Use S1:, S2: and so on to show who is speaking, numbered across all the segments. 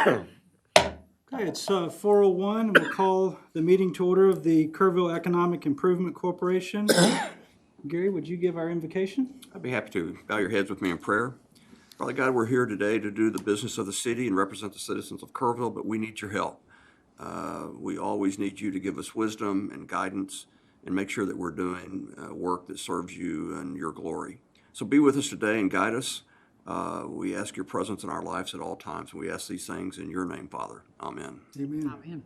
S1: Okay, it's 4:01, and we'll call the meeting to order of the Kerrville Economic Improvement Corporation. Gary, would you give our invocation?
S2: I'd be happy to. Bow your heads with me in prayer. Father God, we're here today to do the business of the city and represent the citizens of Kerrville, but we need your help. We always need you to give us wisdom and guidance and make sure that we're doing work that serves you and your glory. So be with us today and guide us. We ask your presence in our lives at all times, and we ask these things in your name, Father. Amen.
S1: Amen.
S3: Amen.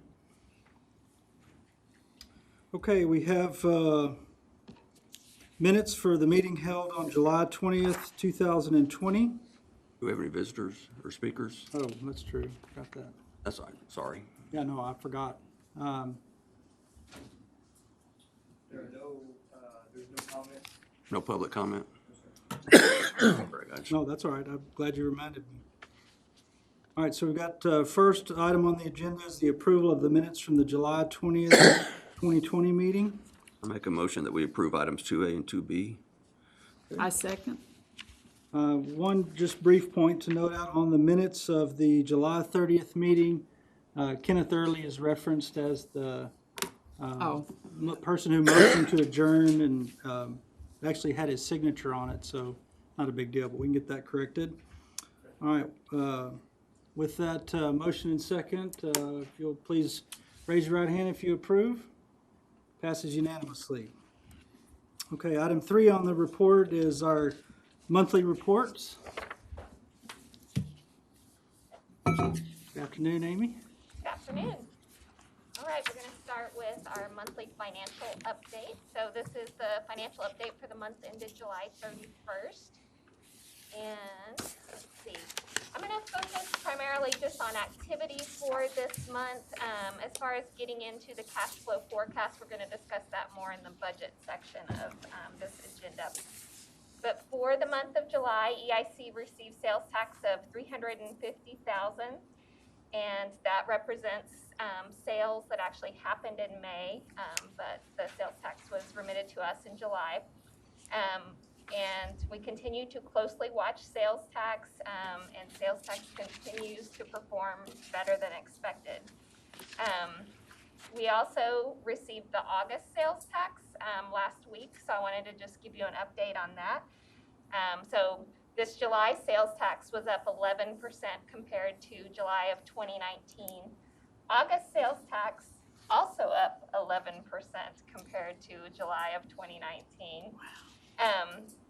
S1: Okay, we have minutes for the meeting held on July 20th, 2020.
S2: Do we have any visitors or speakers?
S1: Oh, that's true. Got that.
S2: That's all right. Sorry.
S1: Yeah, no, I forgot.
S4: There's no comments.
S2: No public comment?
S1: No, that's all right. I'm glad you reminded me. All right, so we've got first item on the agenda is the approval of the minutes from the July 20th, 2020 meeting.
S2: I make a motion that we approve items 2A and 2B.
S3: I second.
S1: One just brief point to note out on the minutes of the July 30th meeting, Kenneth Early is referenced as the person who motioned to adjourn and actually had his signature on it, so not a big deal, but we can get that corrected. All right, with that motion and second, if you'll please raise your right hand if you approve. Passes unanimously. Okay, item 3 on the report is our monthly reports. Good afternoon, Amy.
S5: Good afternoon. All right, we're going to start with our monthly financial update. So this is the financial update for the month ended July 31st. And let's see, I'm going to focus primarily just on activities for this month. As far as getting into the cash flow forecast, we're going to discuss that more in the budget section of this agenda. But for the month of July, EIC received sales tax of $350,000, and that represents sales that actually happened in May, but the sales tax was remitted to us in July. And we continue to closely watch sales tax, and sales tax continues to perform better than expected. We also received the August sales tax last week, so I wanted to just give you an update on that. So this July sales tax was up 11% compared to July of 2019. August sales tax also up 11% compared to July of 2019.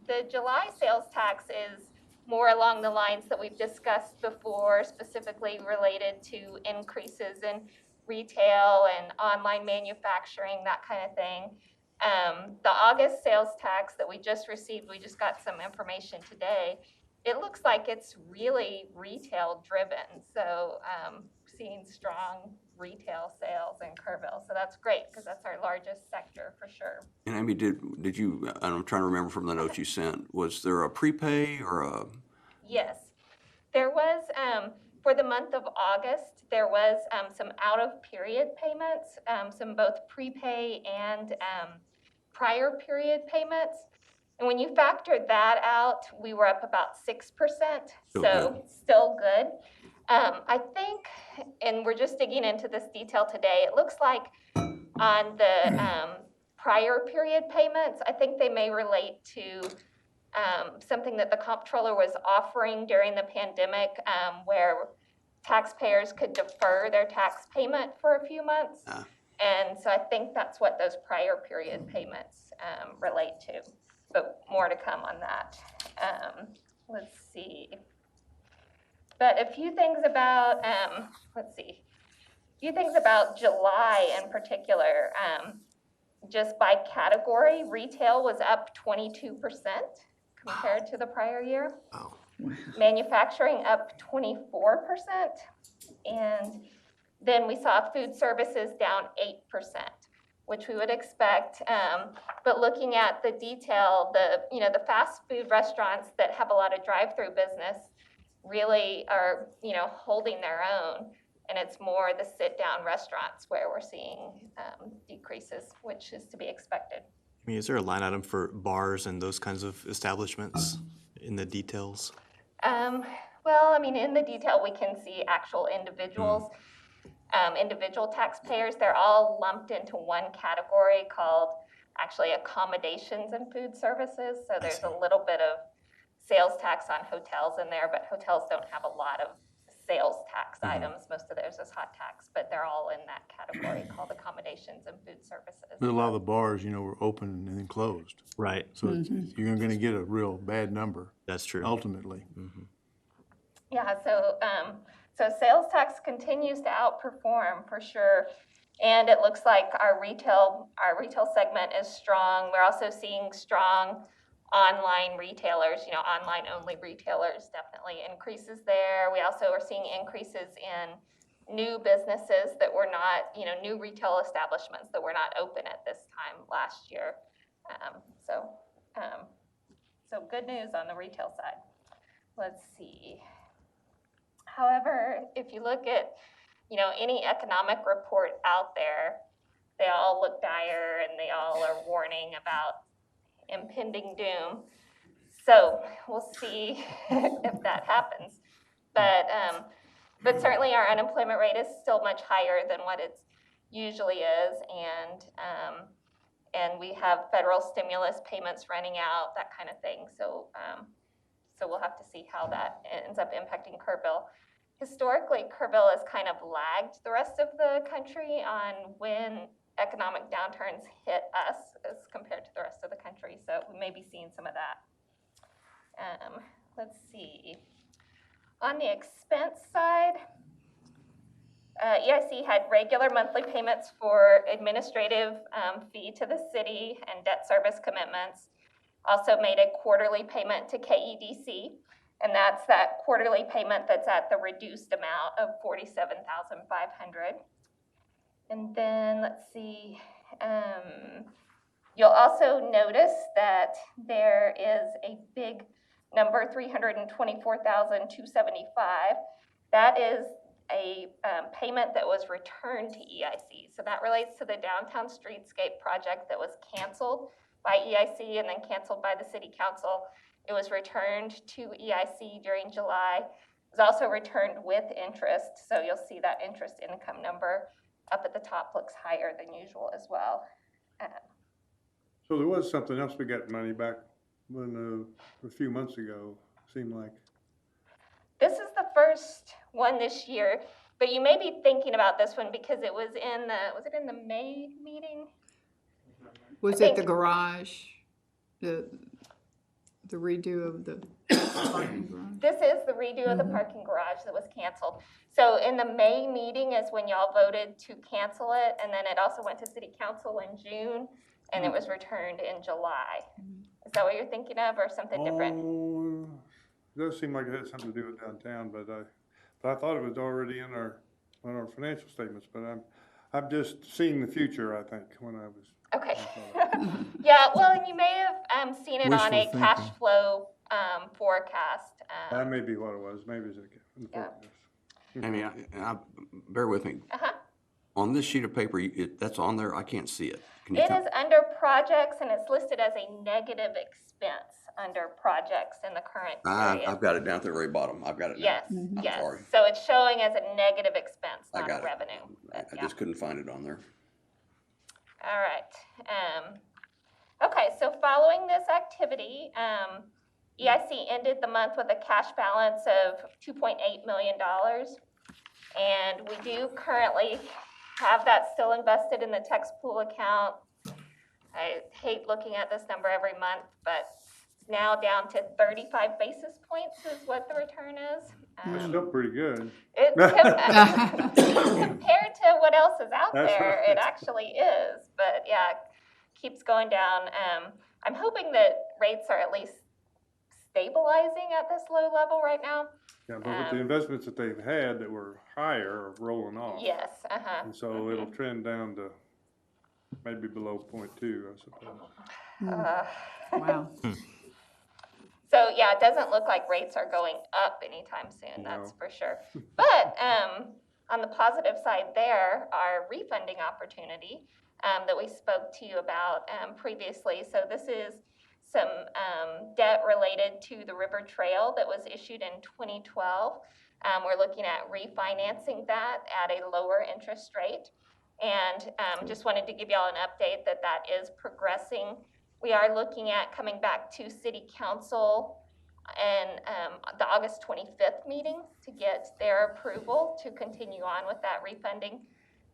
S5: The July sales tax is more along the lines that we've discussed before, specifically related to increases in retail and online manufacturing, that kind of thing. The August sales tax that we just received, we just got some information today. It looks like it's really retail driven. So seeing strong retail sales in Kerrville. So that's great because that's our largest sector for sure.
S2: And Amy, did you, I'm trying to remember from the notes you sent, was there a prepay or a?
S5: Yes, there was, for the month of August, there was some out of period payments, some both prepay and prior period payments. And when you factored that out, we were up about 6%, so still good. I think, and we're just digging into this detail today, it looks like on the prior period payments, I think they may relate to something that the comptroller was offering during the pandemic, where taxpayers could defer their tax payment for a few months. And so I think that's what those prior period payments relate to, but more to come on that. Let's see. But a few things about, July in particular. Just by category, retail was up 22% compared to the prior year.
S2: Oh.
S5: Manufacturing up 24%. And then we saw food services down 8%, which we would expect. But looking at the detail, the fast food restaurants that have a lot of drive-through business really are, holding their own. And it's more the sit-down restaurants where we're seeing decreases, which is to be expected.
S6: I mean, is there a line item for bars and those kinds of establishments in the details?
S5: Well, I mean, in the detail, we can see actual individuals, individual taxpayers. They're all lumped into one category called actually accommodations and food services. So there's a little bit of sales tax on hotels in there, but hotels don't have a lot of sales tax items. Most of theirs is hot tax, but they're all in that category called accommodations and food services.
S6: But a lot of the bars, were open and then closed.
S7: Right.
S6: So you're gonna get a real bad number
S7: That's true.
S6: ultimately.
S5: Yeah, so sales tax continues to outperform for sure. And it looks like our retail segment is strong. We're also seeing strong online retailers, online only retailers, definitely increases there. We also are seeing increases in new businesses that were not, new retail establishments that were not open at this time last year. So good news on the retail side. Let's see. However, if you look at, any economic report out there, they all look dire and they all are warning about impending doom. So we'll see if that happens. But certainly our unemployment rate is still much higher than what it usually is, and we have federal stimulus payments running out, that kind of thing. So we'll have to see how that ends up impacting Kerrville. Historically, Kerrville has kind of lagged the rest of the country on when economic downturns hit us as compared to the rest of the country. So we may be seeing some of that. Let's see. On the expense side, EIC had regular monthly payments for administrative fee to the city and debt service commitments. Also made a quarterly payment to KEDC. And that's that quarterly payment that's at the reduced amount of $47,500. And then let's see, you'll also notice that there is a big number, $324,275. That is a payment that was returned to EIC. So that relates to the downtown streetscape project that was canceled by EIC and then canceled by the city council. It was returned to EIC during July. It was also returned with interest, so you'll see that interest income number up at the top looks higher than usual as well.
S6: So there was something else we got money back when, a few months ago, seemed like.
S5: This is the first one this year, but you may be thinking about this one because it was in the May meeting?
S3: Was it the garage, the redo of the parking garage?
S5: This is the redo of the parking garage that was canceled. So in the May meeting is when y'all voted to cancel it, and then it also went to city council in June, and it was returned in July. Is that what you're thinking of, or something different?
S6: Oh, it does seem like it had something to do with downtown, but I thought it was already in our financial statements, but I'm just seeing the future, I think, when I was.
S5: Okay. Yeah, well, and you may have seen it on a
S6: Wishful
S5: cash
S6: thinking.
S5: flow forecast.
S6: That may be what it was, maybe it's in the
S5: Yeah.
S6: forecast.
S2: Amy, bear with me.
S5: Uh-huh.
S2: On this sheet of paper, that's on there, I can't see it. Can you
S5: It
S2: tell?
S5: is under projects, and it's listed as a negative expense under projects in the current period.
S2: I've got it down at the very bottom. I've got it now.
S5: Yes,
S2: I'm
S5: yes.
S2: sorry.
S5: So it's showing as a negative expense,
S2: I
S5: not
S2: got
S5: a
S2: it.
S5: revenue.
S2: I
S5: But, yeah.
S2: just couldn't find it on there.
S5: All right. Okay, so following this activity, EIC ended the month with a cash balance of $2.8 million. And we do currently have that still invested in the tax pool account. I hate looking at this number every month, but it's now down to 35 basis points is what the return is.
S6: It's still pretty good.
S5: Compared to what else is out
S6: That's
S5: there,
S6: right.
S5: it actually is. But yeah, it keeps going down. I'm hoping that rates are at least stabilizing at this low level right now.
S6: Yeah, but with the investments that they've had that were higher are rolling off.
S5: Yes,
S6: And so it'll trend down to maybe below 0.2, I suppose.
S3: Wow.
S5: So yeah, it doesn't look like rates are going up anytime soon, that's
S6: No.
S5: for sure. But on the positive side there, our refunding opportunity that we spoke to you about previously. So this is some debt related to the River Trail that was issued in 2012. We're looking at refinancing that at a lower interest rate. And just wanted to give y'all an update that that is progressing. We are looking at coming back to City Council and the August 25th meeting to get their approval to continue on with that refunding.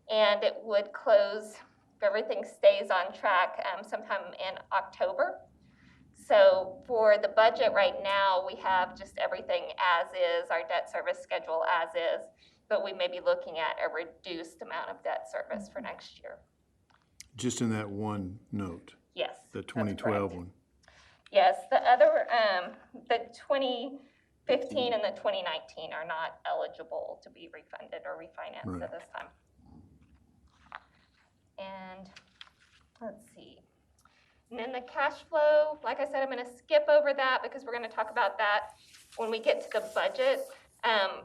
S5: And it would close, if everything stays on track, sometime in October. So for the budget right now, we have just everything as is, our debt service schedule as is, but we may be looking at a reduced amount of debt service for next year.
S7: Just in that one note,
S5: Yes.
S7: the
S5: that's
S7: 2012
S5: correct.
S7: one.
S5: Yes, the other, the 2015 and the 2019 are not eligible to be refunded or refinanced
S7: Right.
S5: at this time. And let's see. And then the cash flow, like I said, I'm gonna skip over that because we're gonna talk about that when we get to the budget.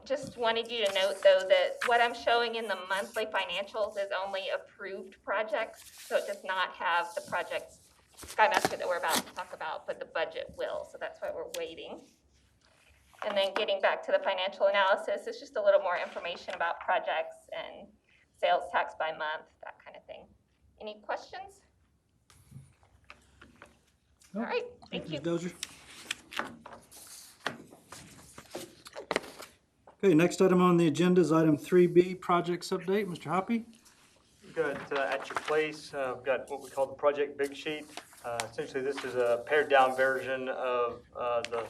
S5: Just wanted you to note though that what I'm showing in the monthly financials is only approved projects. So it does not have the projects, Skymaster that we're about to talk about, but the budget will. So that's why we're waiting. And then getting back to the financial analysis, it's just a little more information about projects and sales tax by month, that kind of thing. Any questions? All right, thank you.
S1: Ms. Dozier. Okay, next item on the agenda is item 3B, projects update. Mr. Hoppy?
S4: Good. At your place, we've got what we call the Project Big Sheet. Essentially, this is a pared-down version of the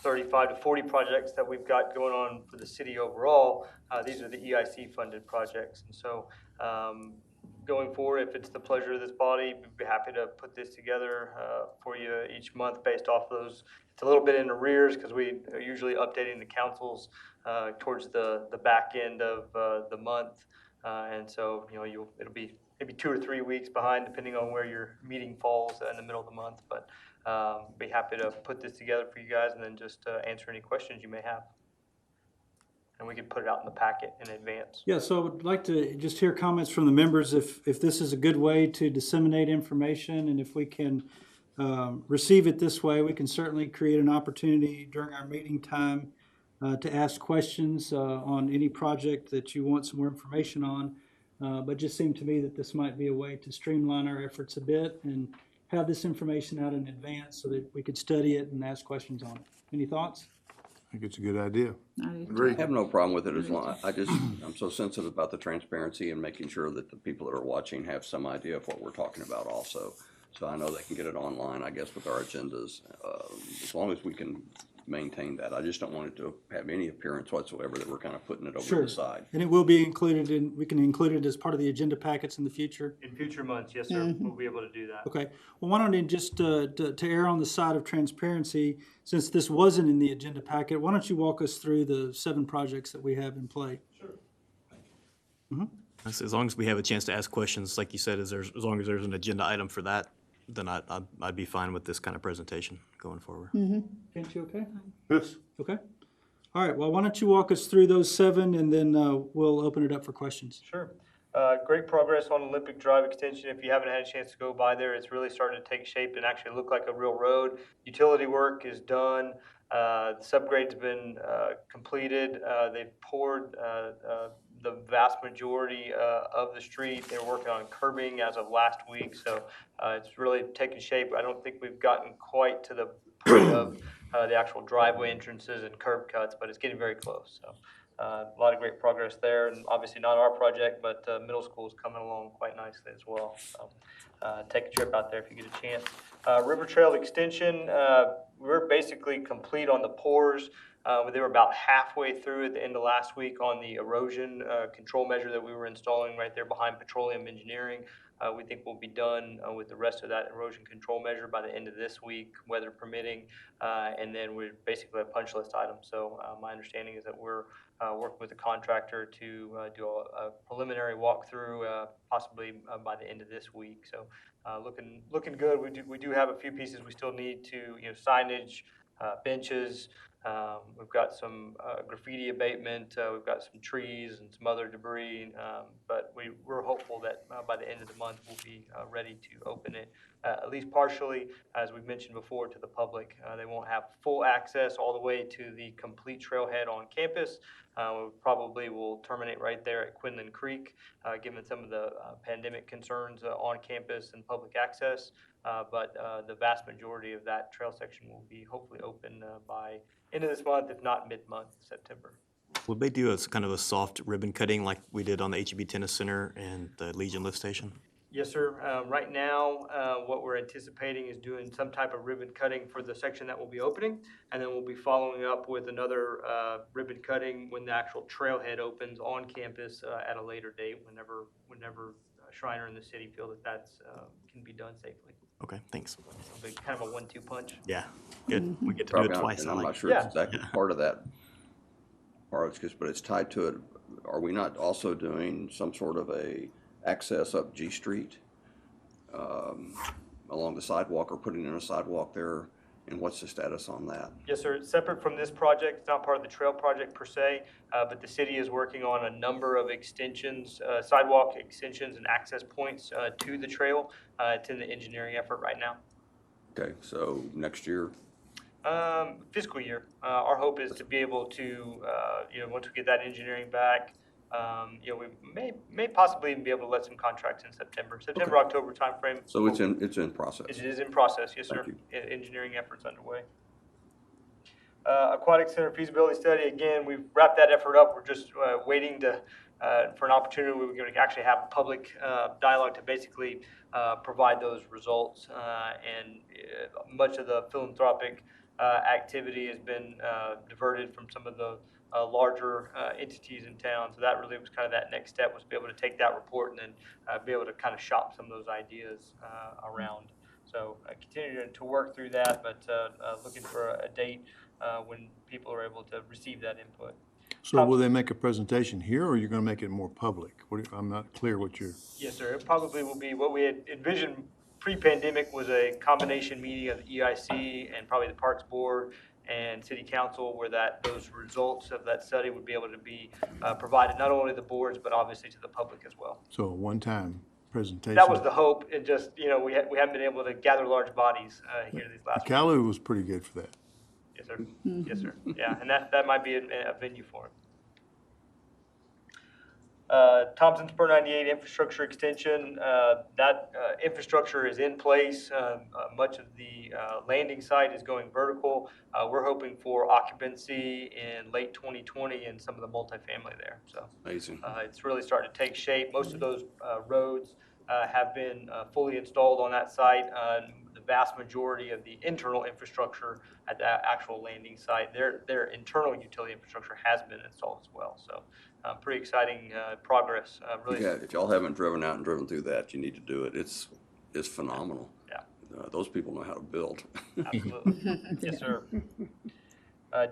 S4: 35 to 40 projects that we've got going on for the city overall. These are the EIC-funded projects. And so going forward, if it's the pleasure of this body, we'd be happy to put this together for you each month based off those. It's a little bit in arrears because we are usually updating the councils towards the back end of the month. And so, it'll be maybe 2 or 3 weeks behind depending on where your meeting falls in the middle of the month. But be happy to put this together for you guys and then just answer any questions you may have. And we can put it out in the packet in advance.
S1: Yeah, so I would like to just hear comments from the members if this is a good way to disseminate information, and if we can receive it this way, we can certainly create an opportunity during our meeting time to ask questions on any project that you want some more information on. But just seemed to me that this might be a way to streamline our efforts a bit and have this information out in advance so that we could study it and ask questions on it. Any thoughts?
S7: I think it's a good idea.
S2: I have no problem with it as long, I'm so sensitive about the transparency and making sure that the people that are watching have some idea of what we're talking about also. So I know they can get it online, I guess, with our agendas, as long as we can maintain that. I just don't want it to have any appearance whatsoever that we're kind of putting it over
S1: Sure.
S2: to the side.
S1: And it will be included in, we can include it as part of the agenda packets in the future?
S4: In future months, yes, sir, we'll be able to do that.
S1: Okay, well, why don't you just, to err on the side of transparency, since this wasn't in the agenda packet, why don't you walk us through the 7 projects that we have in play?
S8: As long as we have a chance to ask questions, like you said, as long as there's an agenda item for that, then I'd be fine with this kind of presentation going forward.
S1: Kent, you okay?
S6: Yes.
S1: Okay. All right, well, why don't you walk us through those 7, and then we'll open it up for questions.
S4: Sure. Great progress on Olympic Drive extension. If you haven't had a chance to go by there, it's really starting to take shape and actually look like a real road. Utility work is done. The subgrade's been completed. They've poured the vast majority of the street. They're working on curbing as of last week, so it's really taken shape. I don't think we've gotten quite to the point of the actual driveway entrances and curb cuts, but it's getting very close. So a lot of great progress there, and obviously not our project, but middle school is coming along quite nicely as well. So take a trip out there if you get a chance. River Trail extension, we're basically complete on the pours. They were about halfway through at the end of last week on the erosion control measure that we were installing right there behind Petroleum Engineering. We think we'll be done with the rest of that erosion control measure by the end of this week, weather permitting, and then we're basically a punch list item. So my understanding is that we're working with the contractor to do a preliminary walkthrough, possibly by the end of this week. So looking good. We do have a few pieces we still need to, signage, benches, We've got some graffiti abatement, we've got some trees and some other debris, but we're hopeful that by the end of the month, we'll be ready to open it, at least partially, as we've mentioned before, to the public. They won't have full access all the way to the complete trailhead on campus. We probably will terminate right there at Quinlan Creek, given some of the pandemic concerns on campus and public access. But the vast majority of that trail section will be hopefully open by end of this month, if not mid-month, September.
S8: Would they do a kind of a soft ribbon cutting like we did on the HEB Tennis Center and the Legion Lift Station?
S4: Yes, sir. Right now, what we're anticipating is doing some type of ribbon cutting for the section that will be opening, and then we'll be following up with another ribbon cutting when the actual trailhead opens on campus at a later date, whenever Shriner and the city feel that that's can be done safely.
S8: Okay, thanks.
S4: It'll be kind of a 1-2 punch.
S8: Yeah, good. We get to do
S2: Probably
S8: it
S2: not-
S8: twice.
S2: And
S8: I
S2: I'm
S8: like
S2: not
S8: it.
S2: sure
S4: Yeah.
S2: it's exactly part of that, but it's tied to it. Are we not also doing some sort of a access up G Street along the sidewalk, or putting in a sidewalk there? And what's the status on that?
S4: Yes, sir. It's separate from this project. It's not part of the trail project per se, but the city is working on a number of extensions, sidewalk extensions and access points to the trail. It's in the engineering effort right now.
S2: Okay, so next year,
S4: Fiscal year. Our hope is to be able to, once we get that engineering back, we may possibly even be able to let some contracts in September, October timeframe.
S2: so it's in process.
S4: It is in process, yes, sir.
S2: Thank you.
S4: Engineering efforts underway. Aquatic Center feasibility study, again, we've wrapped that effort up. We're just waiting for an opportunity where we're going to actually have public dialogue to basically provide those results. And much of the philanthropic activity has been diverted from some of the larger entities in town. So that really was kind of that next step, was to be able to take that report and then be able to kind of shop some of those ideas around. So continuing to work through that, but looking for a date when people are able to receive that input.
S7: So will they make a presentation here, or are you gonna make it more public? I'm not clear what you're,
S4: Yes, sir. It probably will be what we had envisioned pre-pandemic, was a combination meeting of the EIC and probably the Parks Board and City Council, where those results of that study would be able to be provided not only to the boards, but obviously to the public as well.
S7: so a one-time presentation?
S4: That was the hope. It just, we haven't been able to gather large bodies here these last weeks.
S7: Kalu was pretty good for that.
S4: Yes, sir. Yes, sir. Yeah, and that might be a venue for it. Thompson Spur 98 infrastructure extension, that infrastructure is in place. Much of the landing site is going vertical. We're hoping for occupancy in late 2020 in some of the multifamily there. So
S2: Amazing.
S4: it's really starting to take shape. Most of those roads have been fully installed on that site. The vast majority of the internal infrastructure at that actual landing site, their internal utility infrastructure has been installed as well. So pretty exciting progress. Really.
S2: Yeah, if y'all haven't driven out and driven through that, you need to do it. It's phenomenal.
S4: Yeah.
S2: Those people know how to build.
S4: Absolutely. Yes, sir.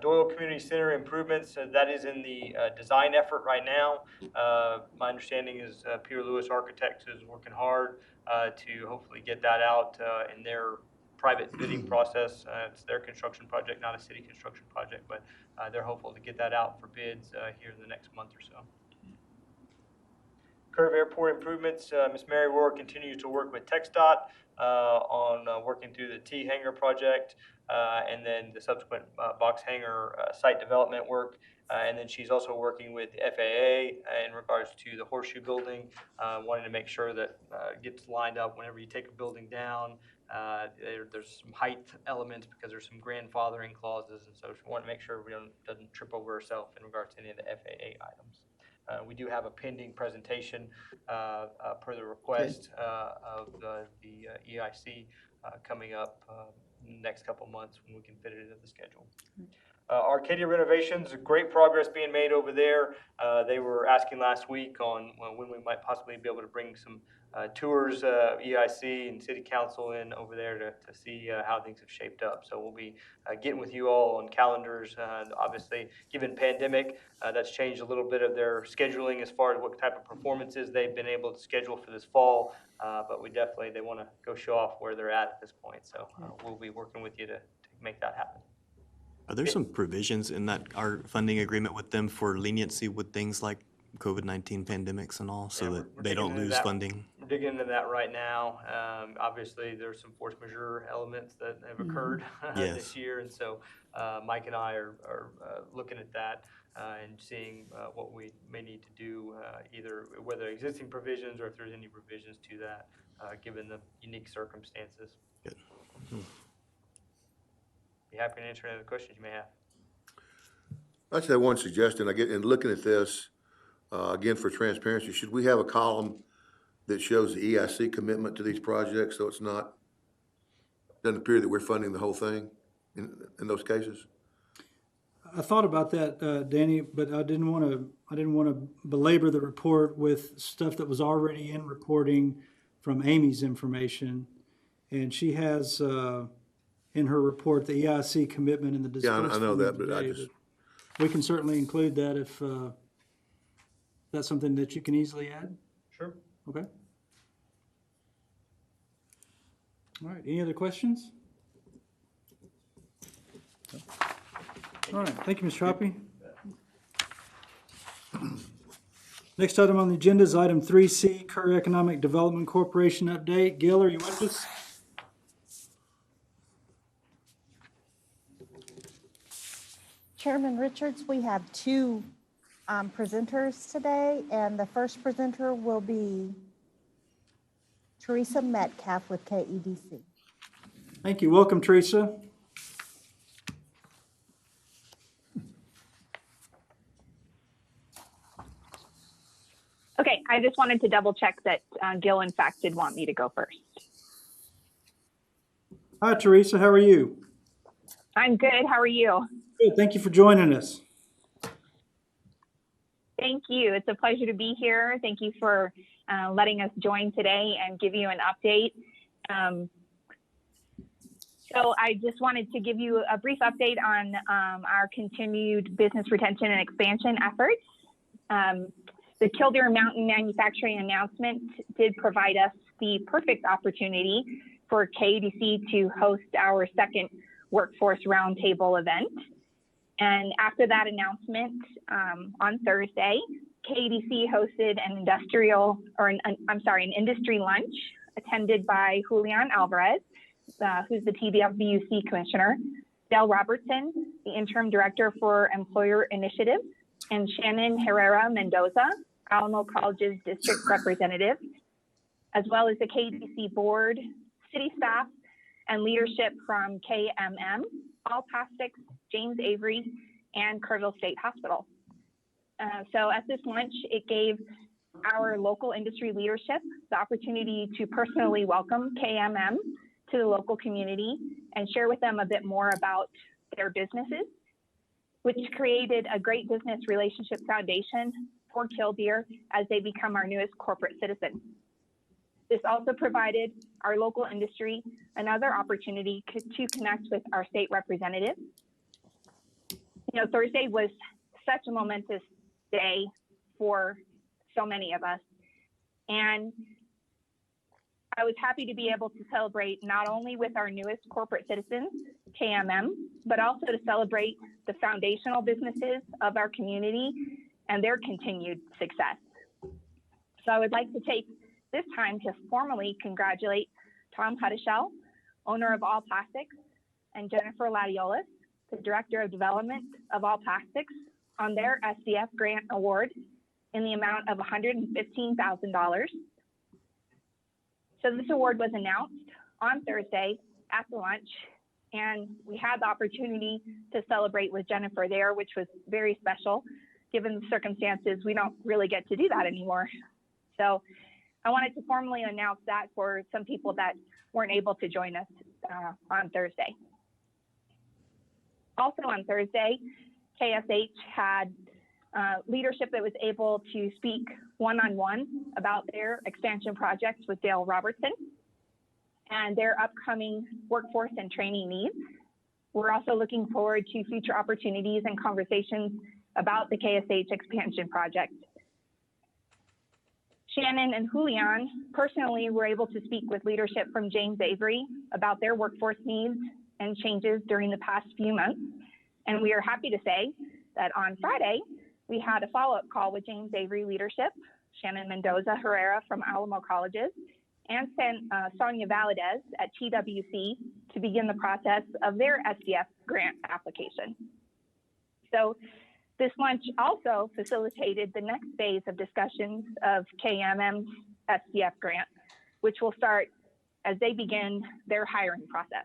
S4: Doyle Community Center improvements, that is in the design effort right now. My understanding is Peter Lewis Architects is working hard to hopefully get that out in their private bidding process. It's their construction project, not a city construction project, but they're hopeful to get that out for bids here in the next month or so. Curve Airport improvements, Ms. Mary Rohr continues to work with TxDOT on working through the T hangar project and then the subsequent box hangar site development work. And then she's also working with the FAA in regards to the horseshoe building, wanting to make sure that it gets lined up whenever you take a building down. There's some height elements because there's some grandfathering clauses, and so we want to make sure we doesn't trip over herself in regards to any of the FAA items. We do have a pending presentation per the request of the EIC coming up in the next couple months when we can fit it into the schedule. Arcadia renovations, great progress being made over there. They were asking last week on when we might possibly be able to bring some tours, EIC and City Council in over there to see how things have shaped up. So we'll be getting with you all on calendars. Obviously, given pandemic, that's changed a little bit of their scheduling as far as what type of performances they've been able to schedule for this fall. But they want to go show off where they're at this point. So we'll be working with you to make that happen.
S8: Are there some provisions in our funding agreement with them for leniency with things like COVID-19 pandemics and all, so
S4: Yeah,
S8: that
S4: we're
S8: they
S4: digging
S8: don't
S4: into
S8: lose
S4: that.
S8: funding?
S4: We're digging into that right now. Obviously, there's some force majeure elements that have occurred
S8: Yes.
S4: this year, and so Mike and I are looking at that and seeing what we may need to do, either whether existing provisions or if there's any revisions to that, given the unique circumstances.
S8: Good.
S4: Be happy to answer any other questions you may have.
S9: I just have one suggestion. In looking at this, again, for transparency, should we have a column that shows the EIC commitment to these projects, so it's not, doesn't appear that we're funding the whole thing in those cases?
S1: I thought about that, Danny, but I didn't want to belabor the report with stuff that was already in reporting from Amy's information. And she has, in her report, the EIC commitment and the
S9: Yeah,
S1: disbursement.
S9: I know that, but
S1: today,
S9: I just,
S1: we can certainly include that if that's something that you can easily add.
S4: Sure.
S1: Okay. All right, any other questions? All right, thank you, Mr. Hoppy. Next item on the agenda is item 3C, Kerr Economic Development Corporation update. Gil, are you with us?
S10: Chairman Richards, we have two presenters today, and the first presenter will be Teresa Metcalf with KEDC.
S1: Thank you. Welcome, Teresa.
S11: Okay, I just wanted to double check that Gil, in fact, did want me to go first.
S1: Hi, Teresa. How are you?
S11: I'm good. How are you?
S1: Good. Thank you for joining us.
S11: Thank you. It's a pleasure to be here. Thank you for letting us join today and give you an update. So I just wanted to give you a brief update on our continued business retention and expansion efforts. The Kildare Mountain Manufacturing announcement did provide us the perfect opportunity for KEDC to host our second Workforce Roundtable event. And after that announcement, on Thursday, KEDC hosted an industry lunch attended by Julian Alvarez, who's the TDFBUC Commissioner, Dale Robertson, the Interim Director for Employer Initiatives, and Shannon Herrera Mendoza, Alamo College's District Representative, as well as the KEDC Board, city staff, and leadership from KMM, All Plastics, James Avery, and Kerrville State Hospital. So at this lunch, it gave our local industry leadership the opportunity to personally welcome KMM to the local community and share with them a bit more about their businesses, which created a great business relationship foundation for Kildare as they become our newest corporate citizen. This also provided our local industry another opportunity to connect with our state representatives. You know, Thursday was such a momentous day for so many of us. And I was happy to be able to celebrate not only with our newest corporate citizens, KMM, but also to celebrate the foundational businesses of our community and their continued success. So I would like to take this time to formally congratulate Tom Huddishell, owner of All Plastics, and Jennifer Ladiolas, the Director of Development of All Plastics, on their SDF grant award in the amount of $115,000. So this award was announced on Thursday at the lunch, and we had the opportunity to celebrate with Jennifer there, which was very special. Given the circumstances, we don't really get to do that anymore. So I wanted to formally announce that for some people that weren't able to join us on Thursday. Also on Thursday, KSH had leadership that was able to speak one-on-one about their expansion projects with Dale Robertson and their upcoming workforce and training needs. We're also looking forward to future opportunities and conversations about the KSH expansion project. Shannon and Julian personally were able to speak with leadership from James Avery about their workforce needs and changes during the past few months. And we are happy to say that on Friday, we had a follow-up call with James Avery leadership, Shannon Mendoza Herrera from Alamo Colleges, and Sonia Valadez at TWC to begin the process of their SDF grant application. So this lunch also facilitated the next phase of discussions of KMM's SDF grant, which will start as they begin their hiring process.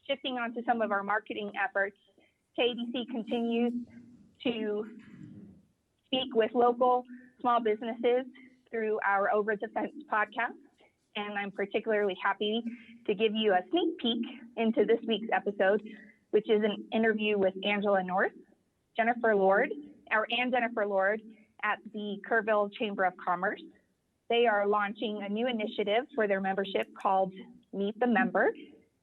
S11: Shifting on to some of our marketing efforts, KDC continues to speak with local small businesses through our Over the Fence podcast, and I'm particularly happy to give you a sneak peek into this week's episode, which is an interview with Angela North, Jennifer Lord at the Kerrville Chamber of Commerce. They are launching a new initiative for their membership called Meet the Member,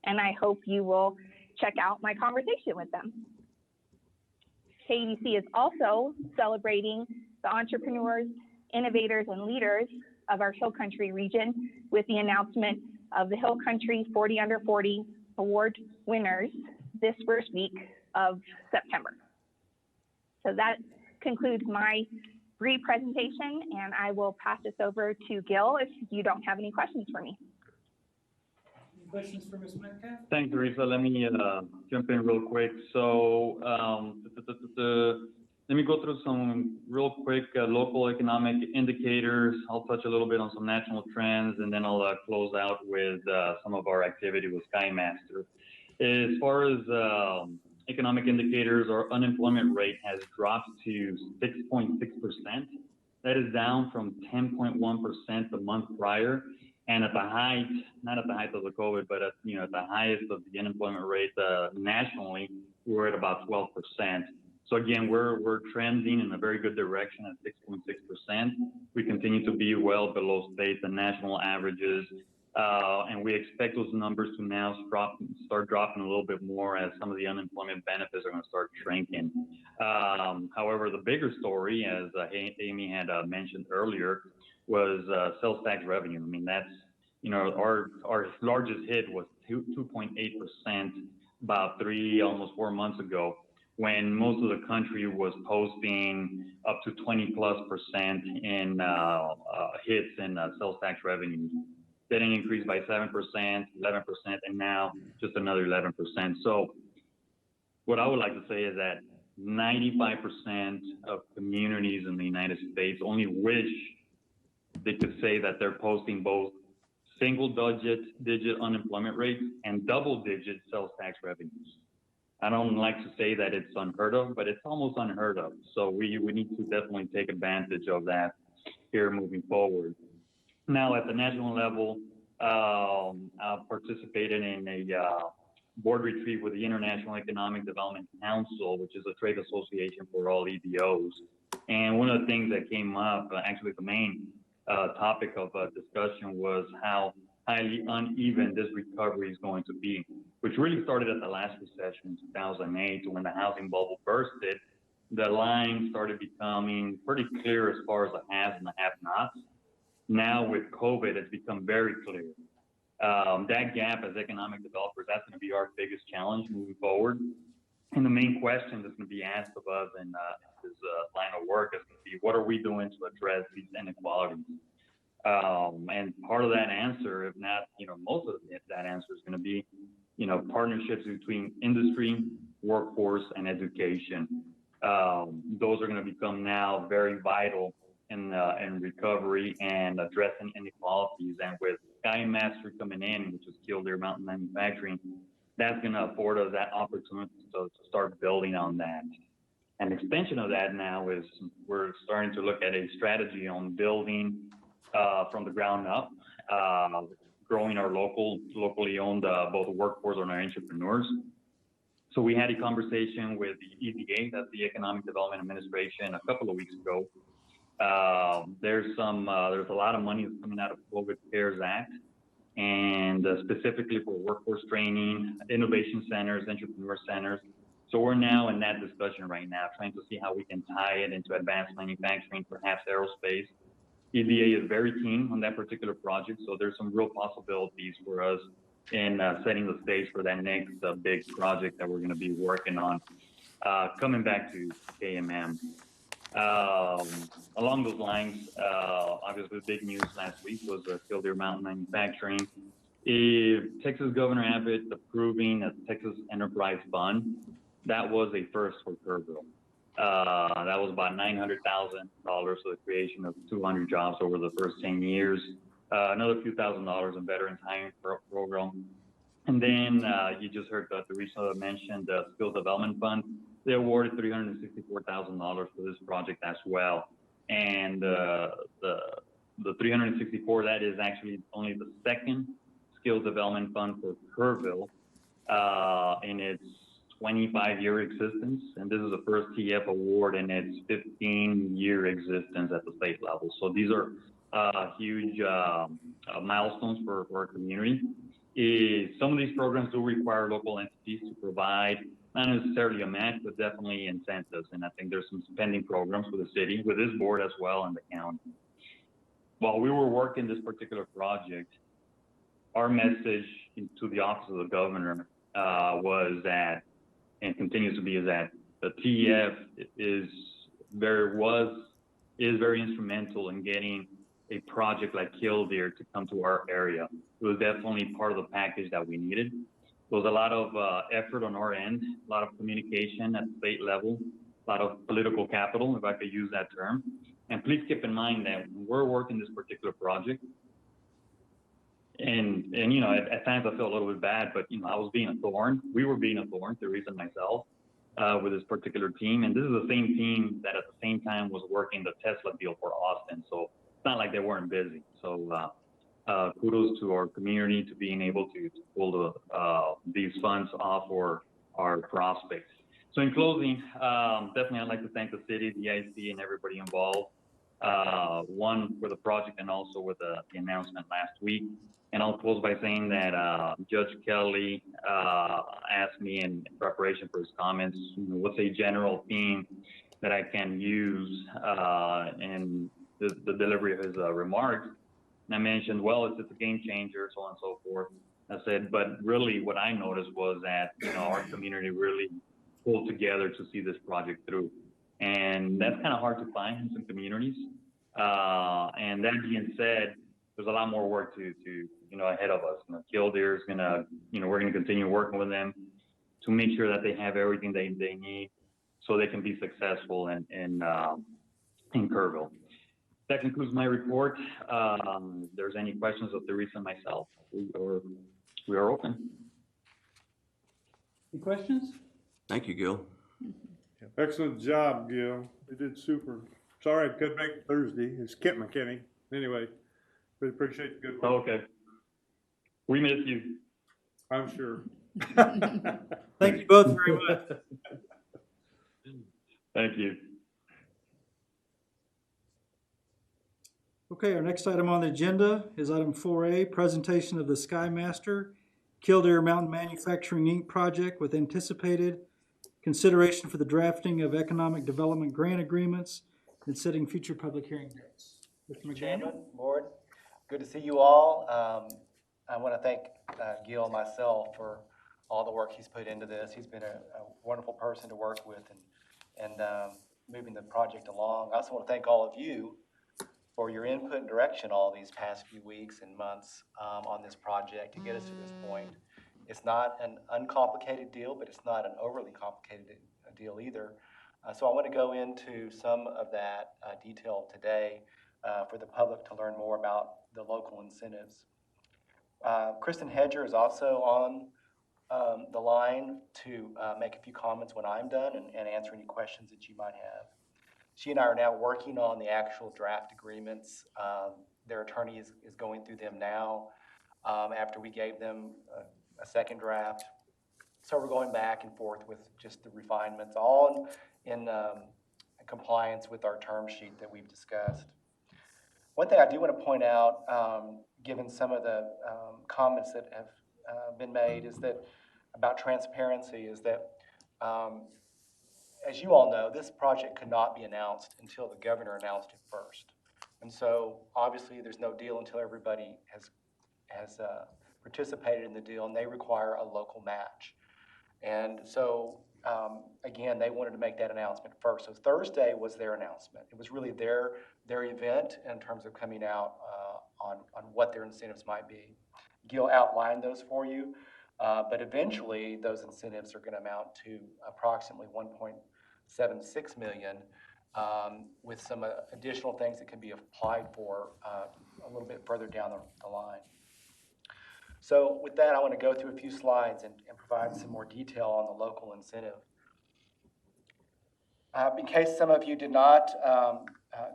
S11: and I hope you will check out my conversation with them. KDC is also celebrating the entrepreneurs, innovators, and leaders of our Hill Country region with the announcement of the Hill Country 40 Under 40 award winners this first week of September. So that concludes my brief presentation, and I will pass this over to Gil if you don't have any questions for me.
S1: Any questions for Ms. Metcalf?
S12: Thanks, Teresa. Let me jump in real quick. So let me go through some real quick local economic indicators. I'll touch a little bit on some national trends, and then I'll close out with some of our activity with Skymaster. As far as economic indicators, our unemployment rate has dropped to 6.6%. That is down from 10.1% the month prior. And at the height, not at the height of the COVID, but at the highest of the unemployment rate nationally, we're at about 12%. So again, we're trending in a very good direction at 6.6%. We continue to be well below state and national averages. And we expect those numbers to now start dropping a little bit more as some of the unemployment benefits are going to start shrinking. However, the bigger story, as Amy had mentioned earlier, was sales tax revenue. I mean, that's, our largest hit was 2.8% about almost 4 months ago, when most of the country was posting up to 20+% in hits in sales tax revenue. Then it increased by 7%, 11%, and now just another 11%. So what I would like to say is that 95% of communities in the United States only wish they could say that they're posting both single-digit unemployment rates and double-digit sales tax revenues. I don't like to say that it's unheard of, but it's almost unheard of. So we need to definitely take advantage of that here moving forward. Now, at the national level, I participated in a board retreat with the International Economic Development Council, which is a trade association for all EDOs. And one of the things that came up, actually the main topic of discussion, was how highly uneven this recovery is going to be, which really started at the last recession in 2008, when the housing bubble bursted. The line started becoming pretty clear as far as the haves and the have-nots. Now with COVID, it's become very clear. That gap as economic developers, that's going to be our biggest challenge moving forward. And the main question that's going to be asked of us in this line of work is going to be, what are we doing to address these inequalities? And part of that answer, if not, most of that answer is going to be, partnerships between industry, workforce, and education. Those are going to become now very vital in recovery and addressing inequalities. And with Skymaster coming in, which is Kildare Mountain Manufacturing, that's going to afford us that opportunity to start building on that. An extension of that now is we're starting to look at a strategy on building from the ground up, growing our locally owned both workforce and our entrepreneurs. So we had a conversation with the EDA, that's the Economic Development Administration, a couple of weeks ago. There's a lot of money that's coming out of COVID CARES Act, and specifically for workforce training, innovation centers, entrepreneur centers. So we're now in that discussion right now, trying to see how we can tie it into advanced manufacturing, perhaps aerospace. EDA is very keen on that particular project, so there's some real possibilities for us in setting the stage for that next big project that we're going to be working on. Coming back to KMM, along those lines, obviously the big news last week was Kildare Mountain Manufacturing. Texas Governor Abbott approving a Texas Enterprise Fund. That was a first for Kerrville. That was about $900,000 for the creation of 200 jobs over the first 10 years. Another few $1,000s in Veterans Hiring Program. And then you just heard the recently mentioned Skills Development Fund. They awarded $364,000 for this project as well. And the 364, that is actually only the second Skills Development Fund for Kerrville in its 25-year existence. And this is the first TF award in its 15-year existence at the state level. So these are huge milestones for our community. Some of these programs do require local entities to provide not necessarily a match, but definitely incentives. And I think there's some spending programs for the city, with this board as well, and the county. While we were working this particular project, our message to the office of the governor was that, and continues to be, is that the TEF is very instrumental in getting a project like Kildare to come to our area. It was definitely part of the package that we needed. There was a lot of effort on our end, a lot of communication at the state level, a lot of political capital, if I could use that term. And please keep in mind that when we're working this particular project, and you know, at times I felt a little bit bad, but you know, I was being a thorn. We were being a thorn, Teresa and myself, with this particular team. And this is the same team that at the same time was working the Tesla deal for Austin. So it's not like they weren't busy. So kudos to our community to being able to pull these funds off for our prospects. So in closing, definitely I'd like to thank the city, the IC, and everybody involved. One, for the project and also with the announcement last week. And I'll close by saying that Judge Kelly asked me in preparation for his comments, you know, what's a general theme that I can use in the delivery of his remarks. And I mentioned, well, it's a game changer, so on and so forth. I said, but really what I noticed was that, you know, our community really pulled together to see this project through. And that's kind of hard to find in some communities. And that being said, there's a lot more work to you know, ahead of us. You know, Kildare's gonna, you know, we're gonna continue working with them to make sure that they have everything they need so they can be successful in Kerrville. That concludes my report. If there's any questions of Teresa and myself, we are open.
S1: Any questions?
S2: Thank you, Gil.
S6: Excellent job, Gil. You did super. Sorry I couldn't make it Thursday. It's Kent McKinney. Anyway, we appreciate the good work.
S12: Okay. We miss you.
S6: I'm sure.
S1: Thank you both very much.
S12: Thank you.
S1: Okay, our next item on the agenda is item 4A, presentation of the Skymaster Kildare Mountain Manufacturing Inc. project with anticipated consideration for the drafting of economic development grant agreements and setting future public hearing dates. Mr.
S13: Chairman, Board, good to see you all. I want to thank Gil and myself for all the work he's put into this. He's been a wonderful person to work with and moving the project along. I also want to thank all of you for your input and direction all these past few weeks and months on this project to get us to this point. It's not an uncomplicated deal, but it's not an overly complicated deal either. So I want to go into some of that detail today for the public to learn more about the local incentives. Kristen Hedger is also on the line to make a few comments when I'm done and answer any questions that you might have. She and I are now working on the actual draft agreements. Their attorney is going through them now after we gave them a second draft. So we're going back and forth with just the refinements, all in compliance with our term sheet that we've discussed. One thing I do want to point out, given some of the comments that have been made, is that about transparency, is that as you all know, this project could not be announced until the governor announced it first. And so obviously there's no deal until everybody has participated in the deal, and they require a local match. And so, again, they wanted to make that announcement first. So Thursday was their announcement. It was really their event in terms of coming out on what their incentives might be. Gil outlined those for you, but eventually those incentives are going to amount to approximately 1.76 million, with some additional things that can be applied for a little bit further down the line. So with that, I want to go through a few slides and provide some more detail on the local incentive. In case some of you did not,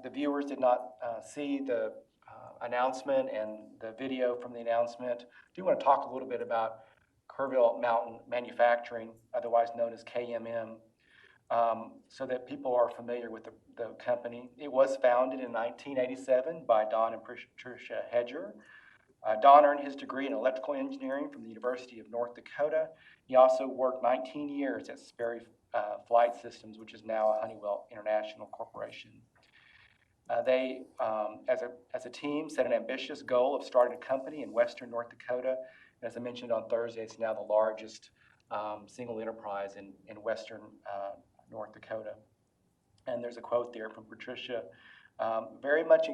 S13: the viewers did not see the announcement and the video from the announcement, I do want to talk a little bit about Kerrville Mountain Manufacturing, otherwise known as KMM, so that people are familiar with the company. It was founded in 1987 by Don and Patricia Hedger. Don earned his degree in electrical engineering from the University of North Dakota. He also worked 19 years at Sperry Flight Systems, which is now a Honeywell International Corporation. They, as a team, set an ambitious goal of starting a company in western North Dakota. As I mentioned on Thursday, it's now the largest single enterprise in western North Dakota. And there's a quote there from Patricia. Very much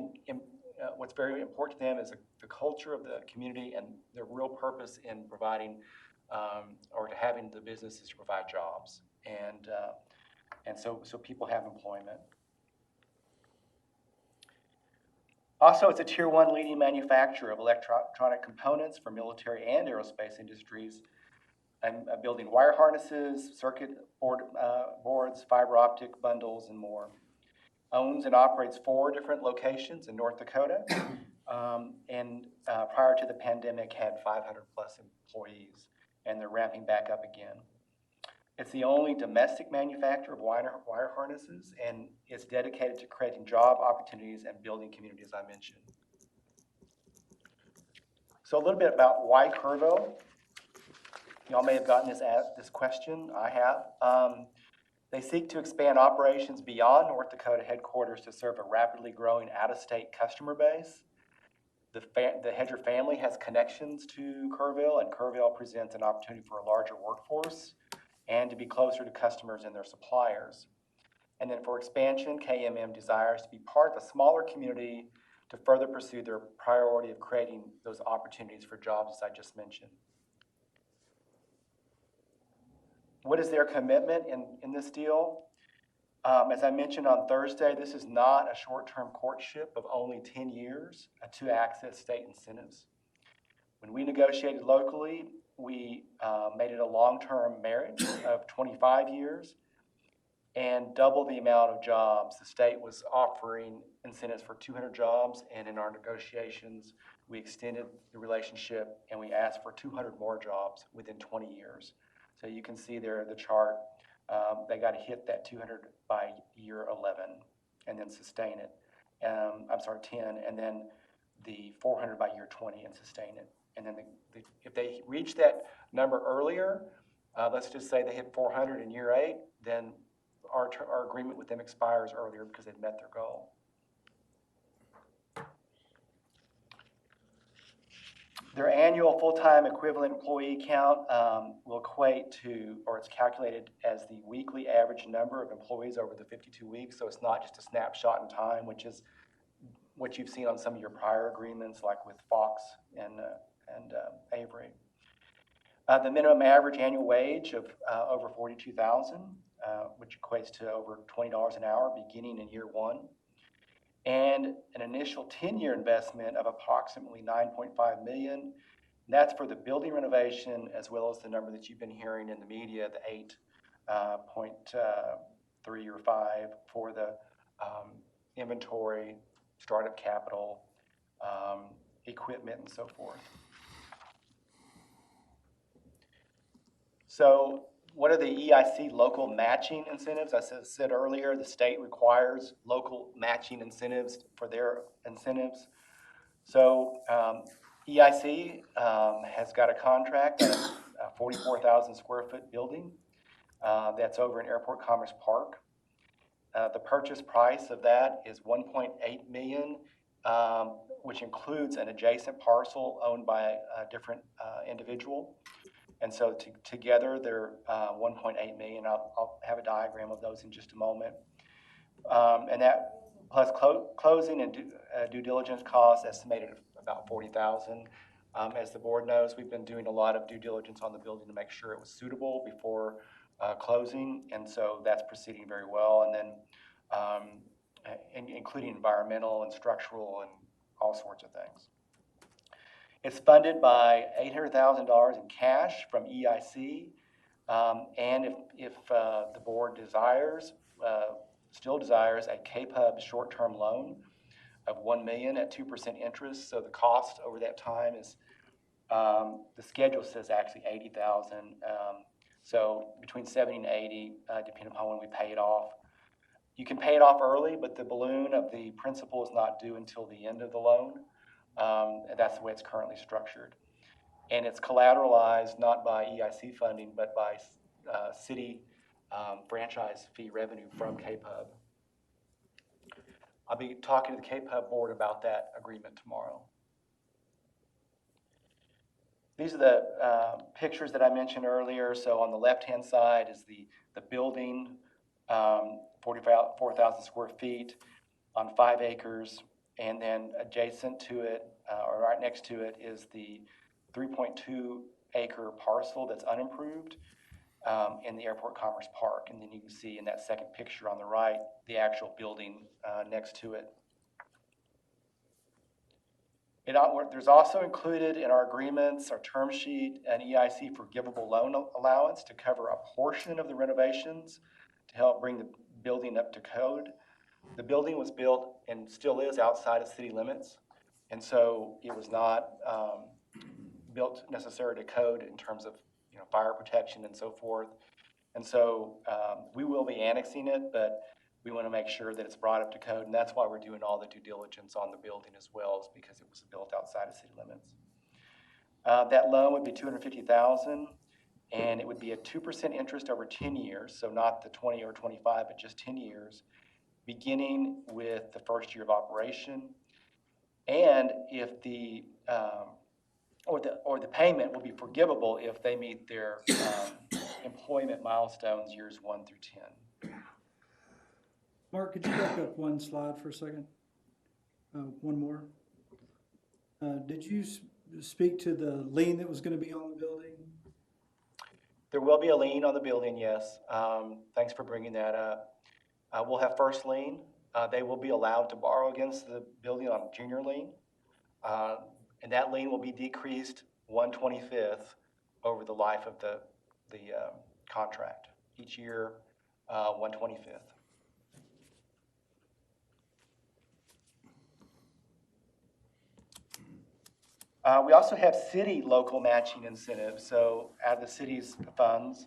S13: what's very important to them is the culture of the community and their real purpose in providing or to having the businesses to provide jobs. And so people have employment. Also, it's a Tier 1 leading manufacturer of electronic components for military and aerospace industries, and building wire harnesses, circuit boards, fiber optic bundles, and more. Owns and operates 4 different locations in North Dakota, and prior to the pandemic had 500 plus employees, and they're ramping back up again. It's the only domestic manufacturer of wire harnesses, and it's dedicated to creating job opportunities and building communities, I mentioned. So a little bit about why Kerrville. Y'all may have gotten this question. I have. They seek to expand operations beyond North Dakota headquarters to serve a rapidly growing out-of-state customer base. The Hedger family has connections to Kerrville, and Kerrville presents an opportunity for a larger workforce and to be closer to customers and their suppliers. And then for expansion, KMM desires to be part of a smaller community to further pursue their priority of creating those opportunities for jobs, as I just mentioned. What is their commitment in this deal? As I mentioned on Thursday, this is not a short-term courtship of only 10 years to access state incentives. When we negotiated locally, we made it a long-term marriage of 25 years and double the amount of jobs. The state was offering incentives for 200 jobs, and in our negotiations, we extended the relationship and we asked for 200 more jobs within 20 years. So you can see there the chart, they got to hit that 200 by year 11 and then sustain it. 10, and then the 400 by year 20 and sustain it. And then if they reach that number earlier, let's just say they hit 400 in year 8, then our agreement with them expires earlier because they've met their goal. Their annual full-time equivalent employee count will equate to, or it's calculated as the weekly average number of employees over the 52 weeks. So it's not just a snapshot in time, which is what you've seen on some of your prior agreements, like with Fox and Avery. The minimum average annual wage of over $42,000, which equates to over $20 an hour beginning in year 1. And an initial 10-year investment of approximately $9.5 million. That's for the building renovation, as well as the number that you've been hearing in the media, the 8.3 or 5 for the inventory, startup capital, equipment, and so forth. So what are the EIC local matching incentives? As I said earlier, the state requires local matching incentives for their incentives. So EIC has got a contract at a 44,000 square foot building that's over in Airport Commerce Park. The purchase price of that is $1.8 million which includes an adjacent parcel owned by a different individual. And so together they're 1.8 million. I'll have a diagram of those in just a moment. And that plus closing and due diligence costs estimated at about 40,000. As the board knows, we've been doing a lot of due diligence on the building to make sure it was suitable before closing, and so that's proceeding very well. And then including environmental and structural and all sorts of things. It's funded by $800,000 in cash from EIC, and if the board still desires a KPUB short-term loan of $1 million at 2% interest. So the cost over that time is, the schedule says actually 80,000. So between 70 and 80, depending upon when we pay it off. You can pay it off early, but the balloon of the principal is not due until the end of the loan. That's the way it's currently structured. And it's collateralized not by EIC funding, but by city franchise fee revenue from KPUB. I'll be talking to the KPUB board about that agreement tomorrow. These are the pictures that I mentioned earlier. So on the left-hand side is the building, 44,000 square feet on 5 acres. And then adjacent to it, or right next to it, is the 3.2 acre parcel that's unimproved in the Airport Commerce Park. And then you can see in that second picture on the right, the actual building next to it. There's also included in our agreements, our term sheet, an EIC forgivable loan allowance to cover a portion of the renovations to help bring the building up to code. The building was built and still is outside of city limits, and so it was not built necessarily to code in terms of fire protection and so forth. And so we will be annexing it, but we want to make sure that it's brought up to code, and that's why we're doing all the due diligence on the building as well, is because it was built outside of city limits. That loan would be $250,000, and it would be a 2% interest over 10 years, so not the 20 or 25, but just 10 years, beginning with the first year of operation. And if the payment will be forgivable if they meet their employment milestones years 1 through 10.
S1: Mark, could you back up one slide for a second? One more. Did you speak to the lien that was going to be on the building?
S13: There will be a lien on the building, yes. Thanks for bringing that up. We'll have first lien. They will be allowed to borrow against the building on junior lien. And that lien will be decreased 1/25 over the life of the contract. Each year, 1/25. We also have city local matching incentives. So out of the city's funds,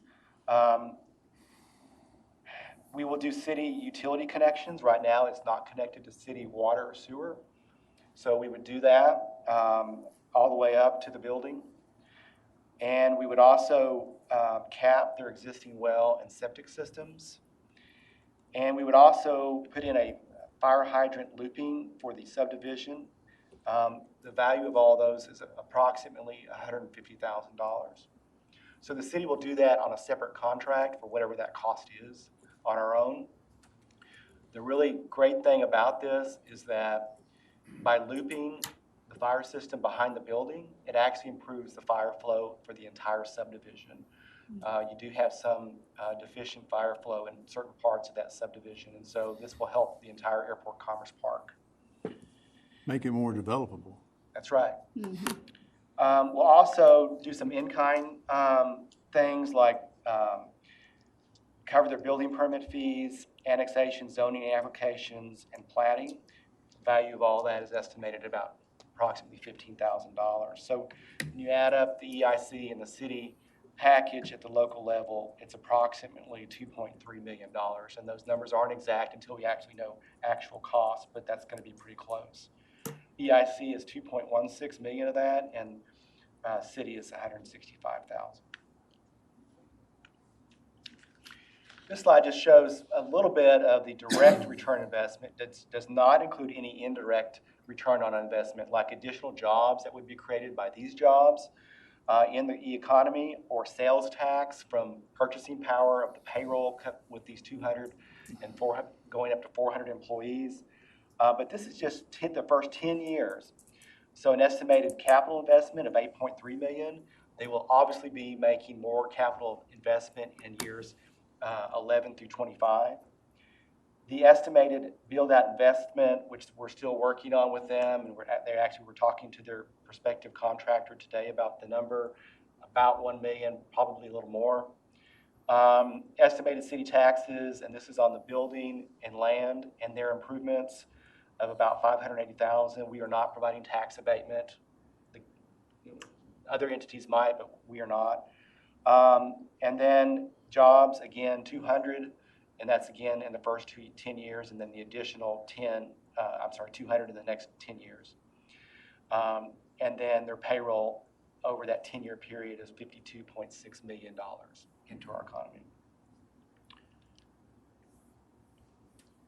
S13: we will do city utility connections. Right now, it's not connected to city water or sewer. So we would do that all the way up to the building. And we would also cap their existing well and septic systems. And we would also put in a fire hydrant looping for the subdivision. The value of all those is approximately $150,000. So the city will do that on a separate contract for whatever that cost is on our own. The really great thing about this is that by looping the fire system behind the building, it actually improves the fire flow for the entire subdivision. You do have some deficient fire flow in certain parts of that subdivision, and so this will help the entire Airport Commerce Park.
S7: Make it more developable.
S13: That's right. Mm-hmm. We'll also do some in-kind things like cover their building permit fees, annexation, zoning applications, and platting. The value of all that is estimated at about approximately $15,000. So when you add up the EIC and the city package at the local level, it's approximately $2.3 million. And those numbers aren't exact until we actually know actual costs, but that's going to be pretty close. EIC is 2.16 million of that, and city is 165,000. This slide just shows a little bit of the direct return investment that does not include any indirect return on investment, like additional jobs that would be created by these jobs in the economy, or sales tax from purchasing power of the payroll with these 200 and 400, going up to 400 employees. But this is just the first 10 years. So an estimated capital investment of $8.3 million. They will obviously be making more capital investment in years 11 through 25. The estimated build-out investment, which we're still working on with them, and we're talking to their prospective contractor today about the number, about $1 million, probably a little more. Estimated city taxes, and this is on the building and land and their improvements, of about $580,000. We are not providing tax abatement. Other entities might, but we are not. And then jobs, again, 200, and that's again in the first 10 years, and then the additional 200 in the next 10 years. And then their payroll over that 10-year period is $52.6 million into our economy.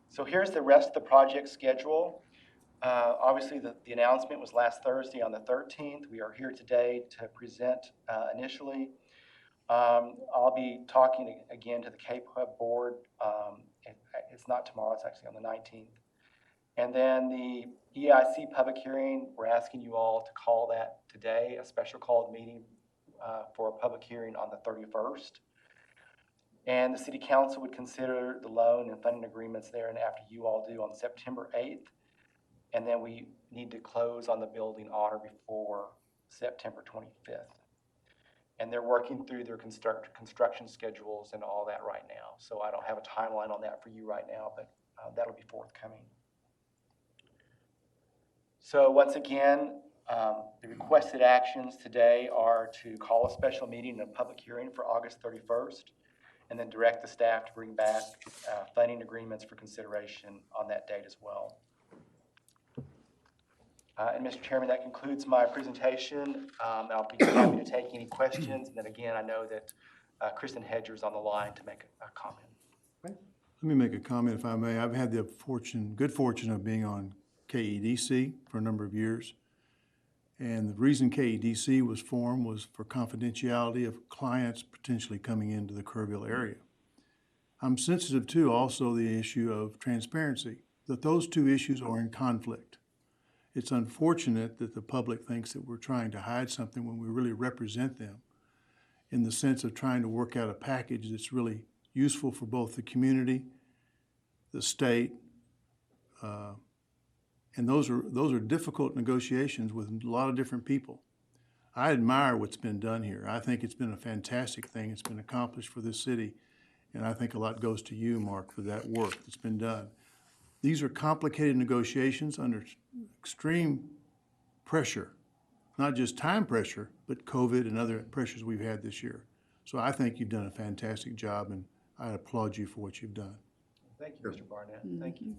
S13: So here's the rest of the project schedule. Obviously, the announcement was last Thursday on the 13th. We are here today to present initially. I'll be talking again to the Cape Hub board. It's not tomorrow, it's actually on the 19th. And then the EIC public hearing, we're asking you all to call that today, a special called meeting for a public hearing on the 31st. And the city council would consider the loan and funding agreements there, and after you all do, on September 8th. And then we need to close on the building honor before September 25th. And they're working through their construction schedules and all that right now. So I don't have a timeline on that for you right now, but that'll be forthcoming. So once again, the requested actions today are to call a special meeting and a public hearing for August 31st, and then direct the staff to bring back funding agreements for consideration on that date as well. And Mr. Chairman, that concludes my presentation. I'll be happy to take any questions. And then again, I know that Kristen Hedger is on the line to make a comment.
S7: Let me make a comment if I may. I've had the good fortune of being on KEDC for a number of years. And the reason KEDC was formed was for confidentiality of clients potentially coming into the Kerrville area. I'm sensitive to also the issue of transparency, that those two issues are in conflict. It's unfortunate that the public thinks that we're trying to hide something when we really represent them, in the sense of trying to work out a package that's really useful for both the community, the state, and those are difficult negotiations with a lot of different people. I admire what's been done here. I think it's been a fantastic thing. It's been accomplished for this city, and I think a lot goes to you, Mark, for that work that's been done. These are complicated negotiations under extreme pressure, not just time pressure, but COVID and other pressures we've had this year. So I think you've done a fantastic job, and I applaud you for what you've done.
S13: Thank you, Mr. Barnett. Thank you.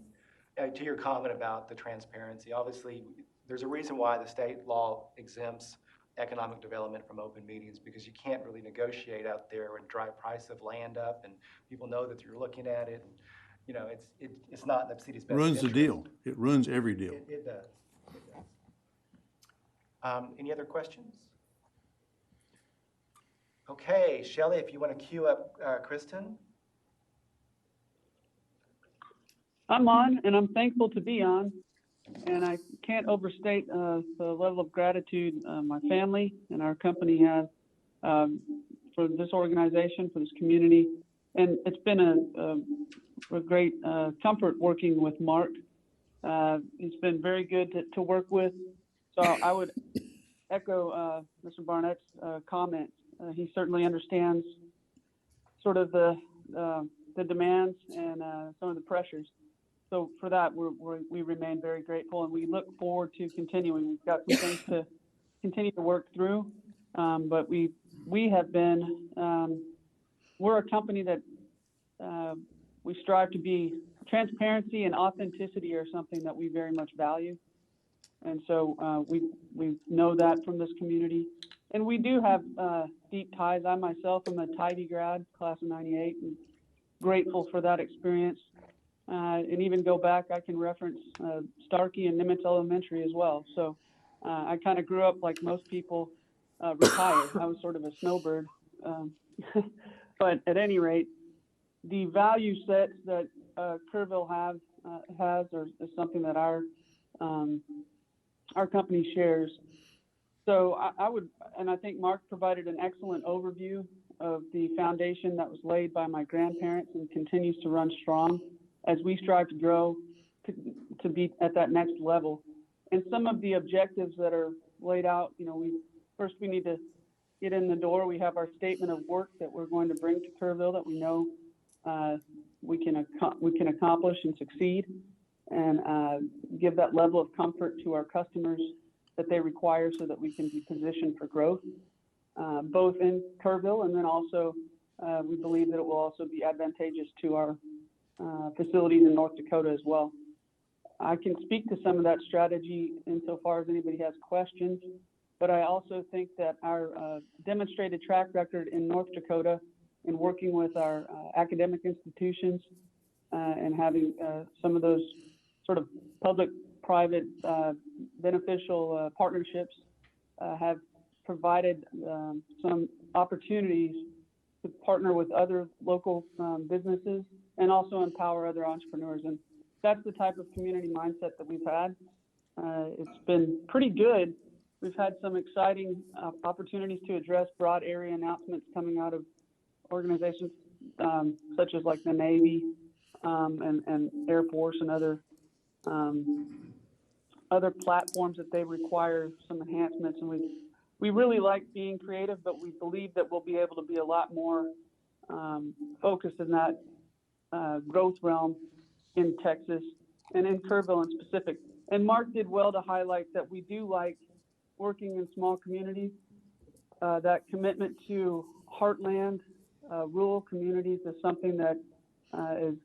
S13: To your comment about the transparency, obviously, there's a reason why the state law exempts economic development from open meetings, because you can't really negotiate out there and drive price of land up, and people know that you're looking at it. And, you know, it's not in the city's best
S7: Ruins
S13: interest.
S7: the deal. It ruins every deal.
S13: It does. It does. Any other questions? Okay, Shelley, if you want to queue up Kristen.
S14: I'm on, and I'm thankful to be on. And I can't overstate the level of gratitude my family and our company have for this organization, for this community. And it's been a great comfort working with Mark. He's been very good to work with. So I would echo Mr. Barnett's comment. He certainly understands sort of the demands and some of the pressures. So for that, we remain very grateful, and we look forward to continuing. We've got some things to continue to work through, but we have been, we're a company that we strive to be. Transparency and authenticity are something that we very much value. And so we know that from this community. And we do have deep ties. I myself am a Tidy grad, class of '98, and grateful for that experience. And even go back, I can reference Starkey and Nimitz Elementary as well. So I kind of grew up like most people, retired. I was sort of a snowbird. But at any rate, the value sets that Kerrville has is something that our company shares. So I would, and I think Mark provided an excellent overview of the foundation that was laid by my grandparents and continues to run strong as we strive to grow to be at that next level. And some of the objectives that are laid out, you know, we need to get in the door. We have our statement of work that we're going to bring to Kerrville that we know we can accomplish and succeed, and give that level of comfort to our customers that they require so that we can be positioned for growth, both in Kerrville, and then also we believe that it will also be advantageous to our facilities in North Dakota as well. I can speak to some of that strategy insofar as anybody has questions, but I also think that our demonstrated track record in North Dakota in working with our academic institutions and having some of those sort of public-private beneficial partnerships have provided some opportunities to partner with other local businesses and also empower other entrepreneurs. And that's the type of community mindset that we've had. It's been pretty good. We've had some exciting opportunities to address broad area announcements coming out of organizations such as like the Navy and Air Force and other platforms that they require some enhancements. And we really like being creative, but we believe that we'll be able to be a lot more focused in that growth realm in Texas and in Kerrville in specific. And Mark did well to highlight that we do like working in small communities. That commitment to heartland, rural communities is something that is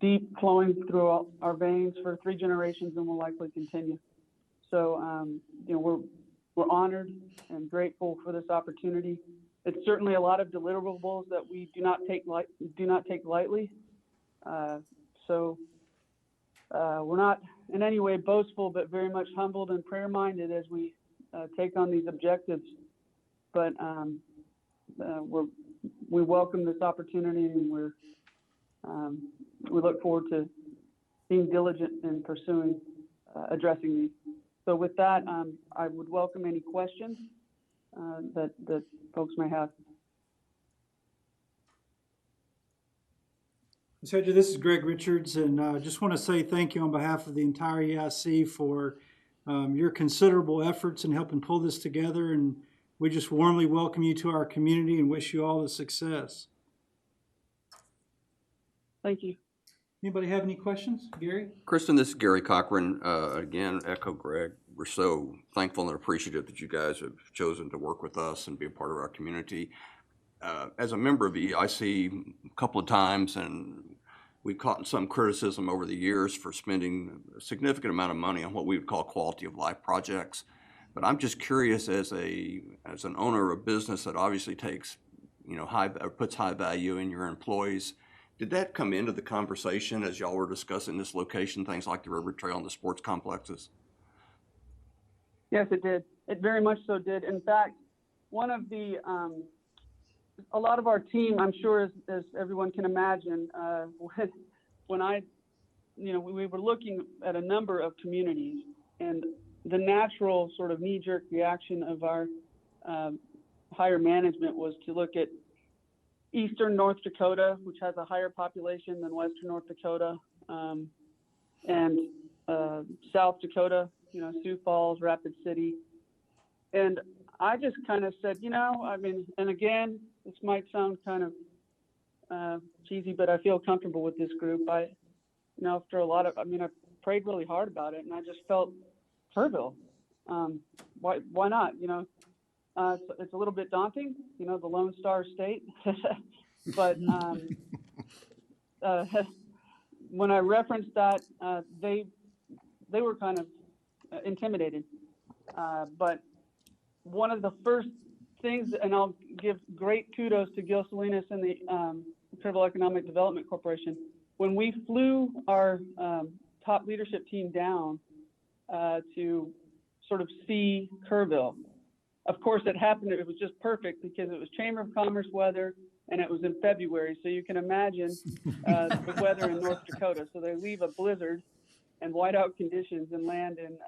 S14: deep flowing through our veins for 3 generations and will likely continue. So, you know, we're honored and grateful for this opportunity. It's certainly a lot of deliverables that we do not take lightly. So we're not in any way boastful, but very much humbled and prayer-minded as we take on these objectives. But we welcome this opportunity, and we look forward to being diligent in pursuing addressing these. So with that, I would welcome any questions that folks may have.
S1: So this is Greg Richards, and I just want to say thank you on behalf of the entire EIC for your considerable efforts in helping pull this together, and we just warmly welcome you to our community and wish you all the success.
S14: Thank you.
S1: Anybody have any questions? Gary?
S2: Kristen, this is Gary Cochran. Again, echo Greg. We're so thankful and appreciative that you guys have chosen to work with us and be a part of our community. As a member of the EIC a couple of times, and we've caught some criticism over the years for spending a significant amount of money on what we would call quality of life projects. But I'm just curious, as an owner of a business that obviously takes, puts high value in your employees, did that come into the conversation as y'all were discussing this location, things like the river trail and the sports complexes?
S14: Yes, it did. It very much so did. In fact, one of the a lot of our team, I'm sure, as everyone can imagine, when we were looking at a number of communities, and the natural sort of knee-jerk reaction of our higher management was to look at eastern North Dakota, which has a higher population than western North Dakota, and South Dakota, Sioux Falls, Rapid City. And I just kind of said, and again, this might sound kind of cheesy, but I feel comfortable with this group. After a lot of, I prayed really hard about it, and I just felt Kerrville. Why not? It's a little bit daunting, the Lone Star State, but when I referenced that, they were kind of intimidated. But one of the first things, and I'll give great kudos to Gil Salinas and the Kerrville Economic Development Corporation. When we flew our top leadership team down to sort of see Kerrville, of course it happened, it was just perfect because it was Chamber of Commerce weather and it was in February. So you can imagine the weather in North Dakota. So they leave a blizzard and whiteout conditions and land in,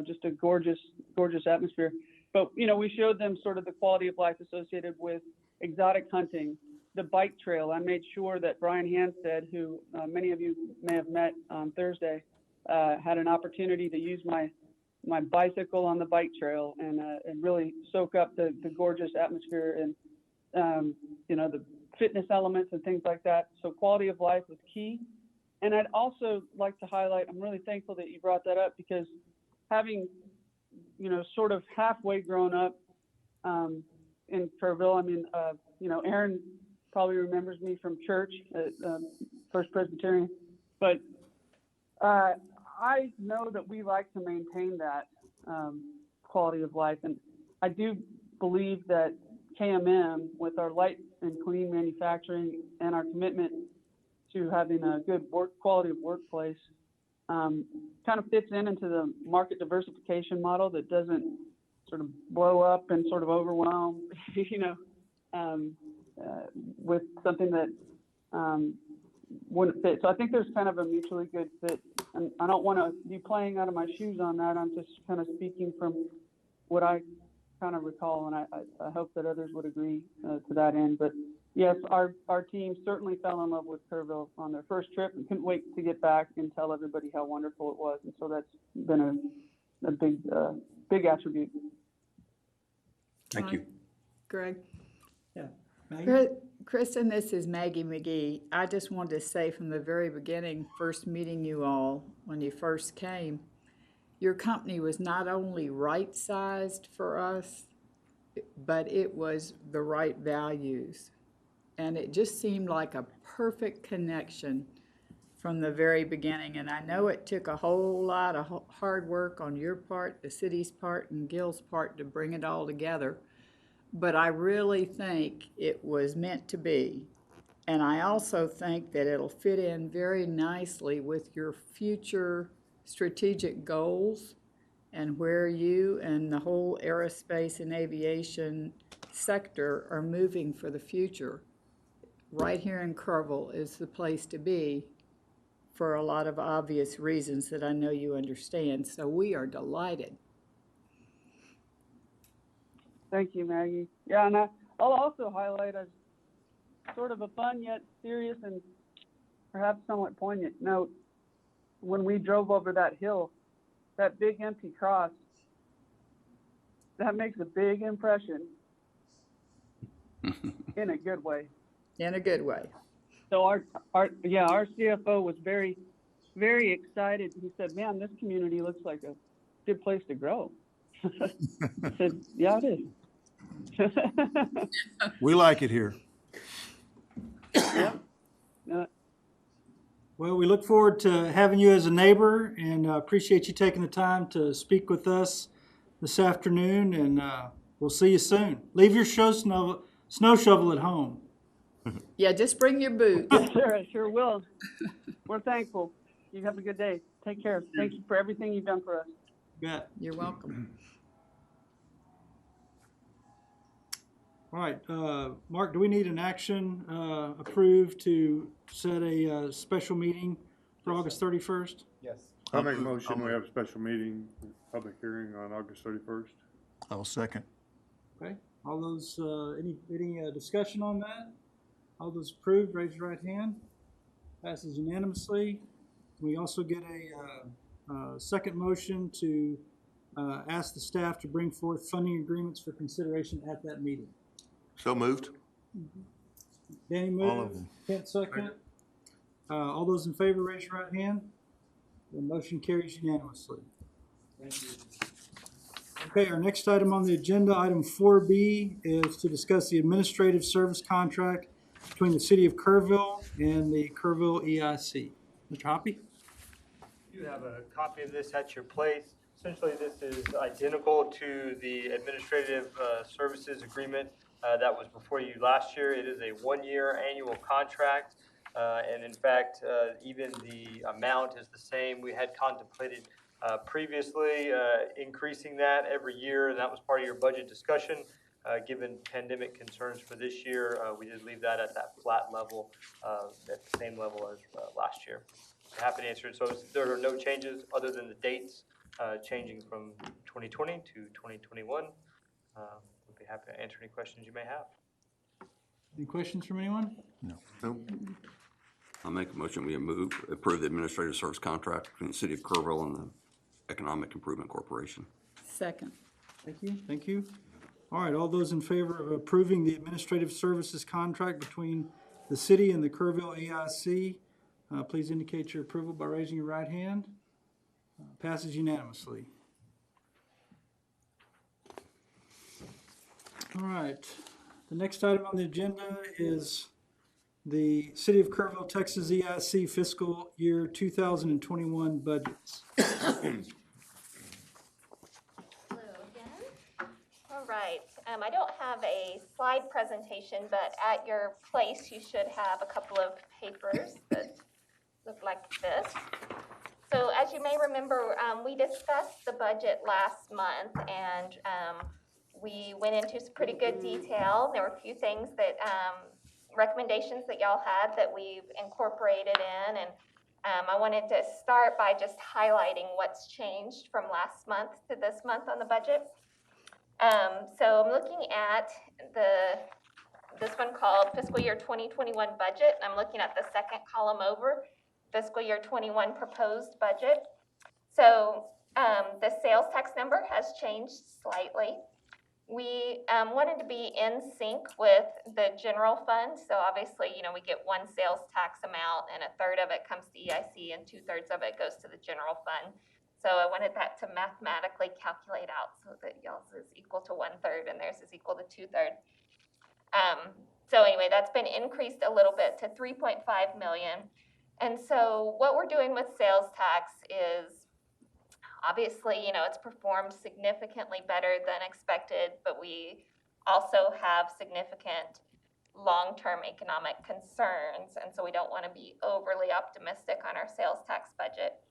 S14: just a gorgeous, gorgeous atmosphere. But, we showed them sort of the quality of life associated with exotic hunting, the bike trail. I made sure that Brian Hanstead, who many of you may have met on Thursday, had an opportunity to use my bicycle on the bike trail and really soak up the gorgeous atmosphere and, the fitness elements and things like that. So quality of life was key. And I'd also like to highlight, I'm really thankful that you brought that up because having, sort of halfway grown up in Kerrville, Aaron probably remembers me from church at First Presbyterian, but I know that we like to maintain that quality of life. And I do believe that KMM, with our light and clean manufacturing and our commitment to having a good quality of workplace, kind of fits into the market diversification model that doesn't sort of blow up and sort of overwhelm, with something that wouldn't fit. So I think there's kind of a mutually good fit. And I don't want to be playing out of my shoes on that. I'm just kind of speaking from what I kind of recall, and I hope that others would agree to that end. But yes, our team certainly fell in love with Kerrville on their first trip and couldn't wait to get back and tell everybody how wonderful it was. And so that's been a big attribute.
S2: Thank you.
S3: Greg?
S1: Yeah. Maggie?
S3: Kristen, this is Maggie McGee. I just wanted to say from the very beginning, first meeting you all, when you first came, your company was not only right-sized for us, but it was the right values. And it just seemed like a perfect connection from the very beginning. And I know it took a whole lot of hard work on your part, the city's part, and Gil's part to bring it all together. But I really think it was meant to be. And I also think that it'll fit in very nicely with your future strategic goals and where you and the whole aerospace and aviation sector are moving for the future. Right here in Kerrville is the place to be for a lot of obvious reasons that I know you understand. So we are delighted.
S14: Thank you, Maggie. Yeah, and I'll also highlight a sort of a fun yet serious and perhaps somewhat poignant note. When we drove over that hill, that big empty cross, that makes a big impression in a good way.
S3: In a good way.
S14: So our CFO was very, very excited. He said, "Man, this community looks like a good place to grow." I said, "Yeah, it is."
S7: We like it here.
S14: Yep.
S1: Well, we look forward to having you as a neighbor and appreciate you taking the time to speak with us this afternoon, and we'll see you soon. Leave your snow shovel at home.
S3: Yeah, just bring your boots.
S14: Sure, I sure will. We're thankful. You have a good day. Take care. Thank you for everything you've done for us.
S1: Yeah.
S3: You're welcome.
S1: All right, Mark, do we need an action approved to set a special meeting for August 31st?
S6: Yes. I'll make a motion, we have a special meeting, public hearing on August 31st.
S7: I'll second.
S1: Okay, all those, any discussion on that? All those approved, raise your right hand. Passes unanimously. We also get a second motion to ask the staff to bring forth funding agreements for consideration at that meeting.
S9: So moved.
S1: Danny
S7: All of
S1: moved,
S7: them.
S1: Kent second. All those in favor, raise your right hand. The motion carries unanimously. Thank you. Okay, our next item on the agenda, item 4B, is to discuss the administrative service contract between the City of Kerrville and the Kerrville EIC. Mr. Hoppy?
S4: You have a copy of this at your place. Essentially, this is identical to the administrative services agreement that was before you last year. It is a one-year annual contract. And in fact, even the amount is the same. We had contemplated previously increasing that every year, and that was part of your budget discussion. Given pandemic concerns for this year, we did leave that at that flat level, at the same level as last year. I'm happy to answer it. So there are no changes other than the dates changing from 2020 to 2021. We'd be happy to answer any questions you may have.
S1: Any questions from anyone?
S2: No. I'll make a motion, we approve the administrative service contract between the City of Kerrville and the Economic Improvement Corporation.
S3: Second.
S1: Thank you, thank you. All right, all those in favor of approving the administrative services contract between the city and the Kerrville AIC, please indicate your approval by raising your right hand. Passes unanimously. All right, the next item on the agenda is the City of Kerrville, Texas EIC fiscal year 2021 budgets.
S5: Hello again. All right, I don't have a slide presentation, but at your place you should have a couple of papers that look like this. So as you may remember, we discussed the budget last month, and we went into some pretty good detail. There were a few things that recommendations that y'all had that we've incorporated in, and I wanted to start by just highlighting what's changed from last month to this month on the budget. So I'm looking at this one called Fiscal Year 2021 Budget. I'm looking at the second column over, Fiscal Year 21 Proposed Budget. So the sales tax number has changed slightly. We wanted to be in sync with the general fund. So obviously, you know, we get one sales tax amount and a third of it comes to EIC and 2/3 of it goes to the general fund. So I wanted that to mathematically calculate out so that y'all's is equal to 1/3 and theirs is equal to 2/3. So anyway, that's been increased a little bit to 3.5 million. And so what we're doing with sales tax is, obviously, you know, it's performed significantly better than expected, but we also have significant long-term economic concerns, and so we don't want to be overly optimistic on our sales tax budget.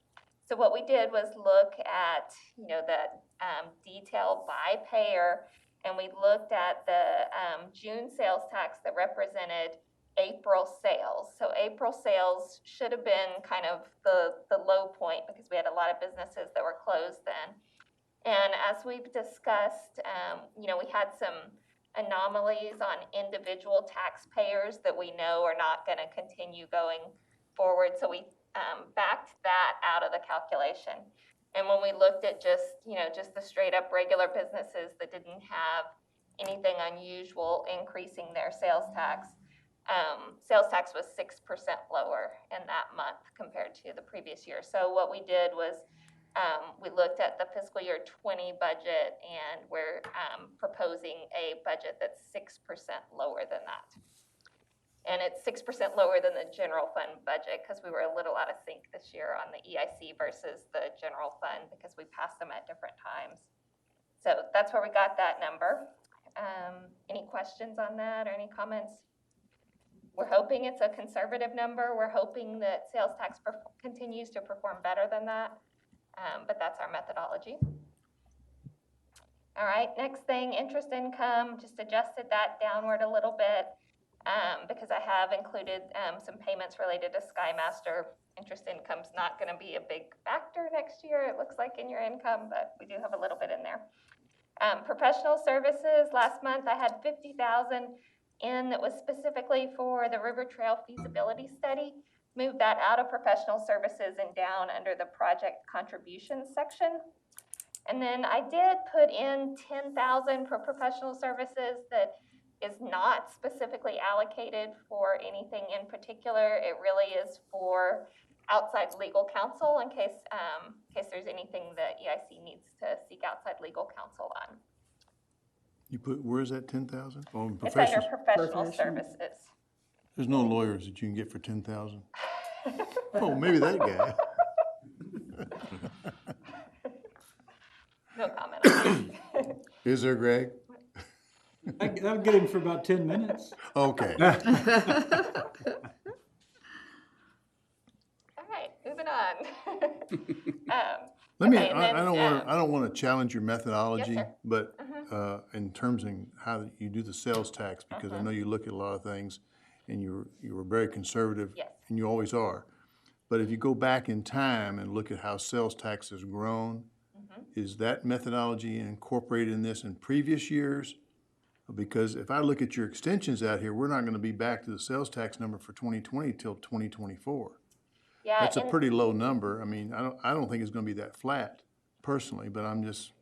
S5: So what we did was look at, you know, the detail by payer, and we looked at the June sales tax that represented April sales. So April sales should have been kind of the low point because we had a lot of businesses that were closed then. And as we've discussed, you know, we had some anomalies on individual taxpayers that we know are not going to continue going forward. So we backed that out of the calculation. And when we looked at just, you know, just the straight up regular businesses that didn't have anything unusual increasing their sales tax was 6% lower in that month compared to the previous year. So what we did was we looked at the fiscal year 20 budget, and we're proposing a budget that's 6% lower than that. And it's 6% lower than the general fund budget because we were a little out of sync this year on the EIC versus the general fund because we passed them at different times. So that's where we got that number. Any questions on that or any comments? We're hoping it's a conservative number. We're hoping that sales tax continues to perform better than that, but that's our methodology. All right, next thing, interest income, just adjusted that downward a little bit because I have included some payments related to Skymaster. Interest income's not going to be a big factor next year, it looks like, in your income, but we do have a little bit in there. Professional services, last month I had $50,000 in that was specifically for the River Trail feasibility study. Moved that out of professional services and down under the project contributions section. And then I did put in $10,000 for professional services that is not specifically allocated for anything in particular. It really is for outside legal counsel in case there's anything that EIC needs to seek outside legal counsel on.
S7: You put, where is that 10,000? Oh,
S5: It's under professional services.
S7: There's no lawyers that you can get for 10,000. Oh, maybe that guy.
S5: No comment on that.
S7: Is there, Greg?
S1: That'll get him for about 10 minutes.
S7: Okay.
S5: All right, moving on.
S7: Let me,
S5: Okay, and then,
S7: I don't want to challenge your methodology,
S5: sir.
S7: but in terms of how you do the sales tax, because I know you look at a lot of things and you were very conservative.
S5: Yes.
S7: And you always are. But if you go back in time and look at how sales tax has grown, is that methodology incorporated in this in previous years? Because if I look at your extensions out here, we're not going to be back to the sales tax number for 2020 till 2024.
S5: Yeah,
S7: That's a
S5: and-
S7: pretty low number. I mean, I don't think it's gonna be that flat personally, but I'm just,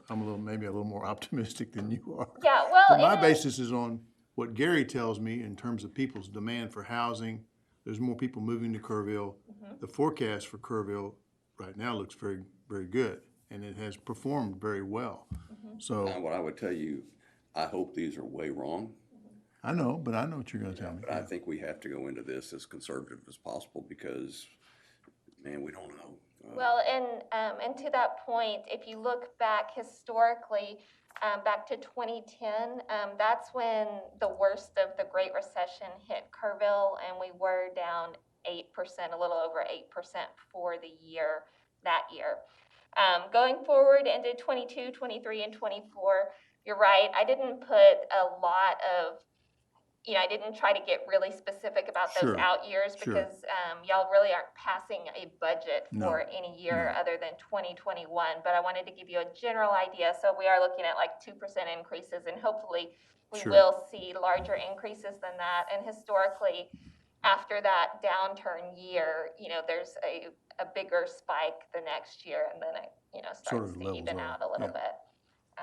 S7: I'm maybe a little more optimistic than you are.
S5: Yeah, well,
S7: But my
S5: and
S7: basis is on what Gary tells me in terms of people's demand for housing. There's more people moving to Kerrville. The forecast for Kerrville right now looks very, very good, and it has performed very well. So,
S2: Now, what I would tell you, I hope these are way wrong.
S7: I know, but I know what you're gonna tell me.
S2: But I think we have to go into this as conservative as possible because, man, we don't know.
S5: Well, and to that point, if you look back historically, back to 2010, that's when the worst of the Great Recession hit Kerrville, and we were down 8%, a little over 8% for the year, that year. Going forward into 22, 23, and 24, you're right, I didn't put a lot of, I didn't try to get really specific about those
S7: Sure,
S5: out years
S7: sure.
S5: because y'all really aren't passing a budget
S7: No,
S5: for any year
S7: no.
S5: other than 2021. But I wanted to give you a general idea. So we are looking at like 2% increases, and hopefully we
S7: Sure.
S5: will see larger increases than that. And historically, after that downturn year, there's a bigger spike the next year, and then it starts
S7: Sort of
S5: to
S7: levels
S5: even
S7: off,
S5: out a little
S7: yeah.
S5: bit.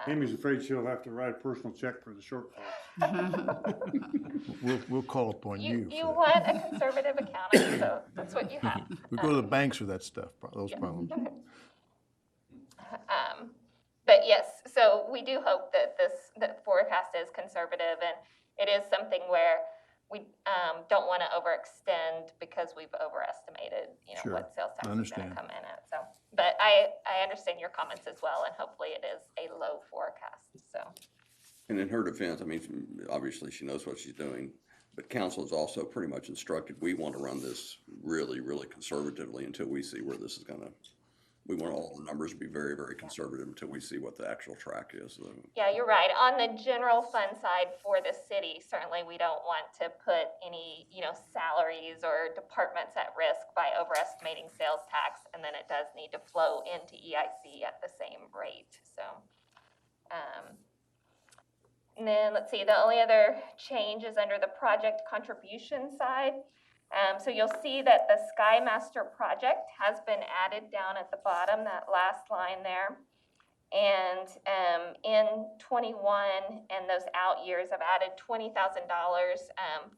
S6: Amy's afraid she'll have to write a personal check for the shortfalls.
S7: We'll call upon you.
S5: You
S7: for
S5: want a conservative accountant, so that's what you have.
S7: that. We go to the banks for that stuff, those
S5: Yeah.
S7: problems.
S5: But yes, so we do hope that that forecast is conservative, and it is something where we don't want to overextend because we've overestimated,
S7: Sure.
S5: what sales tax
S7: I
S5: is going
S7: understand.
S5: to come in at. So, but I understand your comments as well, and hopefully it is a low forecast. So.
S2: And in her defense, I mean, obviously she knows what she's doing, but council is also pretty much instructed, we want to run this really, really conservatively until we see where this is gonna, we want all the numbers to be very, very conservative until we see what the actual track is.
S5: Yeah, you're right. On the general fund side for the city, certainly we don't want to put any, salaries or departments at risk by overestimating sales tax, and then it does need to flow into EIC at the same rate, so. And then, let's see, the only other change is under the project contribution side. So you'll see that the Skymaster project has been added down at the bottom, that last line there. And in 21 and those out years, I've added $20,000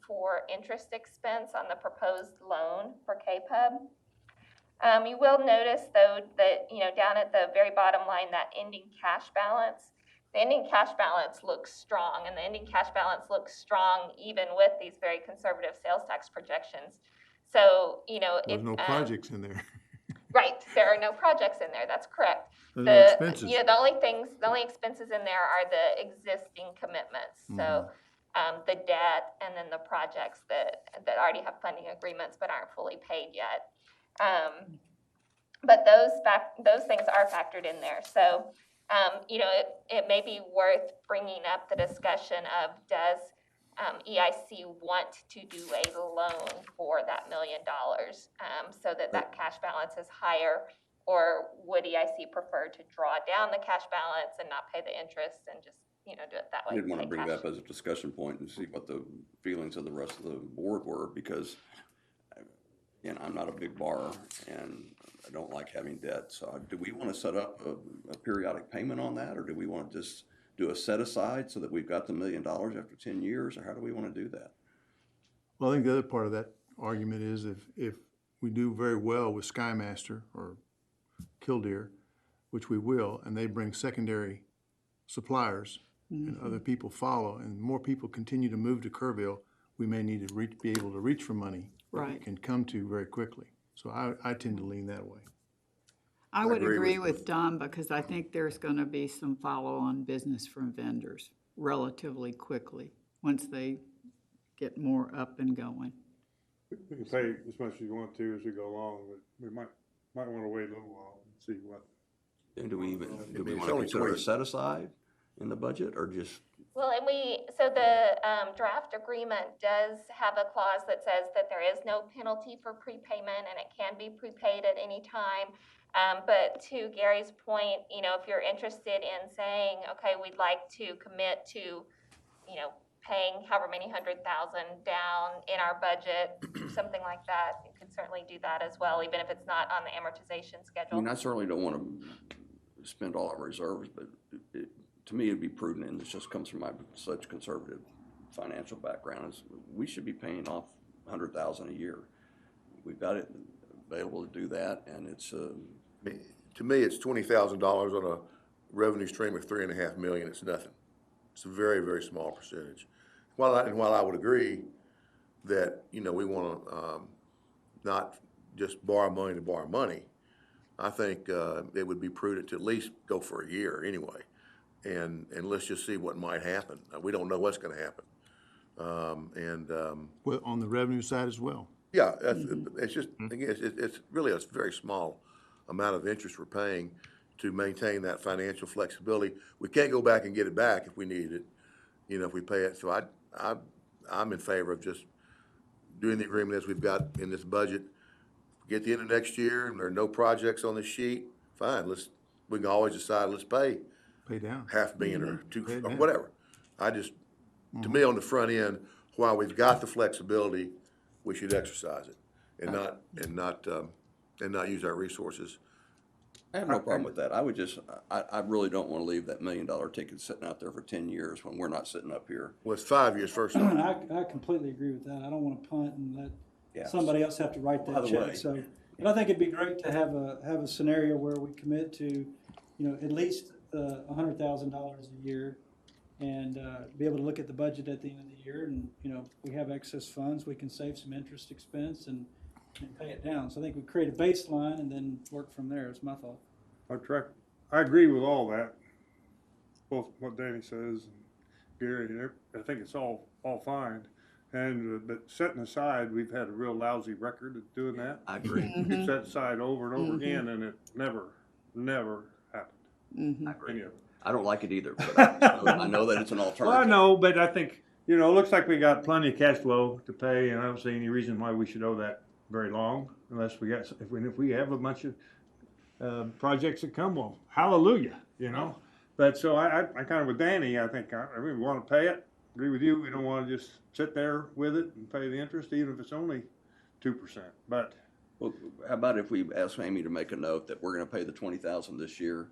S5: for interest expense on the proposed loan for KPUB. You will notice, though, that, down at the very bottom line, that ending cash balance, the ending cash balance looks strong, and the ending cash balance looks strong even with these very conservative sales tax projections. So,
S7: There's no projects in there.
S5: Right, there are no projects in there, that's correct.
S7: There's no expenses.
S5: The only expenses in there are the existing commitments. So, the debt and then the projects that already have funding agreements but aren't fully paid yet. But those things are factored in there. So, it may be worth bringing up the discussion of, does EIC want to do a loan for that $1 million so that cash balance is higher, or would EIC prefer to draw down the cash balance and not pay the interest and just do it that way?
S2: I did want to
S5: pay
S2: bring
S5: cash?
S2: that up as a discussion point and see what the feelings of the rest of the board were, because, again, I'm not a big borrower and I don't like having debt. So do we want to set up a periodic payment on that, or do we want to just do a set aside so that we've got the $1 million after 10 years, or how do we want to do that?
S7: Well, I think the other part of that argument is if we do very well with Skymaster or Kildare, which we will, and they bring secondary suppliers and other people follow, and more people continue to move to Kerrville, we may need to be able to reach for money that we
S3: Right.
S7: can come to very quickly. So I tend to lean that way.
S3: I would
S9: agree
S3: agree
S9: with-
S3: with Don, because I think there's gonna be some follow-on business from vendors. relatively quickly, once they get more up and going.
S6: We can pay as much as you want to as we go along, but we might want to wait a little while and see what.
S2: And do we
S9: It's
S2: want to
S9: only
S2: consider a
S9: 20.
S2: set aside in the budget or just?
S5: Well, and so the draft agreement does have a clause that says that there is no penalty for prepayment and it can be prepaid at any time. But to Gary's point, you know, if you're interested in saying, okay, we'd like to commit to, you know, paying however many 100,000 down in our budget, something like that, you can certainly do that as well, even if it's not on the amortization
S2: I
S5: schedule.
S2: mean, I certainly don't want to spend all our reserves, but to me, it'd be prudent, and this just comes from my such conservative financial background, is we should be paying off 100,000 a year. We've got it available to do that, and it's,
S9: To me, it's $20,000 on a revenue stream of $3.5 million. It's nothing. It's a very, very small percentage. While I would agree that, you know, we want to not just borrow money to borrow money, I think it would be prudent to at least go for a year anyway, and let's just see what might happen. We don't know what's going to happen.
S7: Well, on the revenue side as well.
S9: Yeah, it's just, again, it's really a very small amount of interest we're paying to maintain that financial flexibility. We can't go back and get it back if we need it, you know, if we pay it. So I'm in favor of just doing the agreement as we've got in this budget. Get to the end of next year and there are no projects on the sheet, fine, we can always decide, let's pay
S7: down
S9: $500,000 or two,
S7: Pay it
S9: or
S7: down.
S9: whatever. To me, on the front end, while we've got the flexibility, we should exercise it and not use our resources.
S2: I have no problem with that. I would just, I really don't want to leave that $1 million ticket sitting out there for 10 years when we're not sitting up here.
S9: Well, it's 5 years first off.
S1: I completely agree with that. I don't want to punt and let
S2: Yeah.
S1: somebody else have to write
S2: By
S1: that
S2: the
S1: check.
S2: way,
S1: So, but I think it'd be great to have a scenario where we commit to, you know, at least $100,000 a year, and be able to look at the budget at the end of the year, and you know, if we have excess funds, we can save some interest expense and pay it down. So I think we create a baseline and then work from there. Is my thought.
S6: I agree with all that, both what Danny says and Gary. I think it's all fine. And but setting aside, we've had a real lousy record of doing that.
S2: I agree.
S6: We've set aside over and over again, and it never happened.
S2: I agree.
S6: Any of it.
S2: I don't like it either, but I know that it's an alternative.
S6: Well, I know, but I think, you know, it looks like we got plenty of cash flow to pay, and I don't see any reason why we should owe that very long, unless if we have a bunch of projects that come, well, hallelujah, you know. But so I kind of with Danny, I think I really want to pay it. Agree with you. We don't want to just sit there with it and pay the interest, even if it's only 2%. But
S2: Well, how about if we ask Amy to make a note that we're going to pay the 20,000 this year,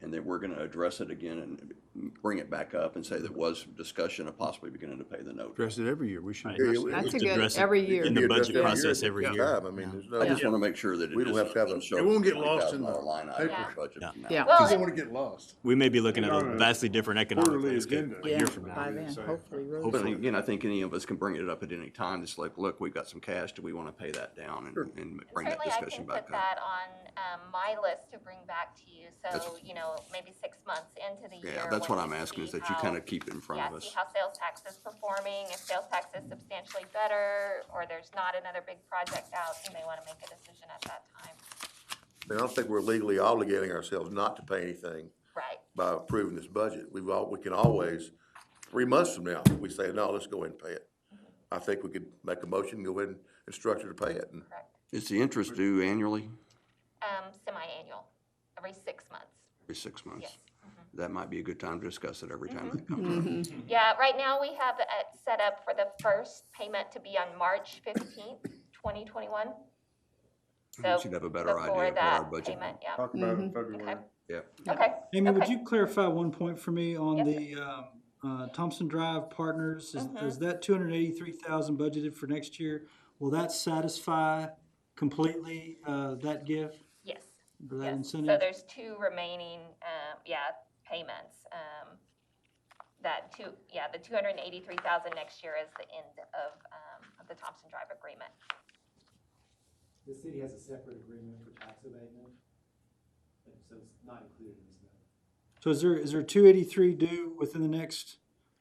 S2: and then we're going to address it again and bring it back up and say there was discussion of possibly beginning to pay the note.
S7: Address it every year. We should.
S8: Right.
S7: address it.
S3: That's a
S8: To
S3: good,
S8: address it
S3: every year.
S8: in the budget
S9: Every
S8: process
S9: year,
S8: every
S9: yeah,
S8: year.
S9: I mean, there's no.
S2: I just want to make sure that it
S9: We don't have to have a-
S2: doesn't show
S9: it won't get
S2: $20,000
S9: lost in the
S2: line item
S5: paper.
S2: in our budget
S8: Yeah.
S2: from now.
S3: Yeah.
S5: Well,
S9: don't want to get lost.
S8: We may be looking at
S6: No,
S8: a
S6: no.
S8: vastly different economic
S6: Quarterly
S8: landscape
S6: agenda.
S8: a
S3: Yeah,
S8: year from now.
S3: by then,
S6: So-
S3: hopefully, really.
S2: But
S8: Hopefully.
S2: again, I think any of us can bring it up at any time. It's like, look, we've got some cash. Do we want to pay that down and bring that
S5: certainly I
S2: discussion
S5: can
S2: back
S5: put
S2: up?
S5: that on my list to bring back to you. So,
S2: That's-
S5: you know, maybe 6 months into the year.
S2: Yeah, that's
S5: when
S2: what I'm
S5: we
S2: asking, is
S5: see
S2: that you
S5: how-
S2: kind of keep it in front of
S5: Yeah,
S2: us.
S5: see how sales tax is performing. If sales tax is substantially better, or there's not another big project out, you may want to make a decision at that time.
S9: I don't think we're legally obligating ourselves not to pay anything
S5: Right.
S9: by approving this budget. We can always, 3 months from now, we say, no, let's go ahead and pay it. I think we could make a motion, go ahead and instruct her to pay it. And
S5: Correct.
S2: Is the interest due annually,
S5: Semi-annual, every 6 months.
S2: every 6 months?
S5: Yes.
S2: That might be a good time to discuss it every time that comes up.
S5: Yeah, right now we have it set up for the first payment to be on March 15th, 2021. So
S2: We should have a better idea
S5: before
S2: of what our
S5: that
S2: budget.
S5: payment, yeah.
S6: talk about it in February.
S5: Okay.
S2: Yeah.
S5: Okay.
S1: Amy, would
S5: Okay.
S1: you clarify one point for me on
S5: Yes,
S1: the Thompson Drive Partners?
S5: Mm-hmm.
S1: Is that 283,000 budgeted for next year? Will that satisfy completely that gift,
S5: Yes.
S1: or that
S5: Yes.
S1: incentive?
S5: So there's 2 remaining, payments. The 283,000 next year is the end of the Thompson Drive agreement.
S15: The city has a separate agreement for tax abatement, and so it's not included in this number.
S1: So is there 283 due within the next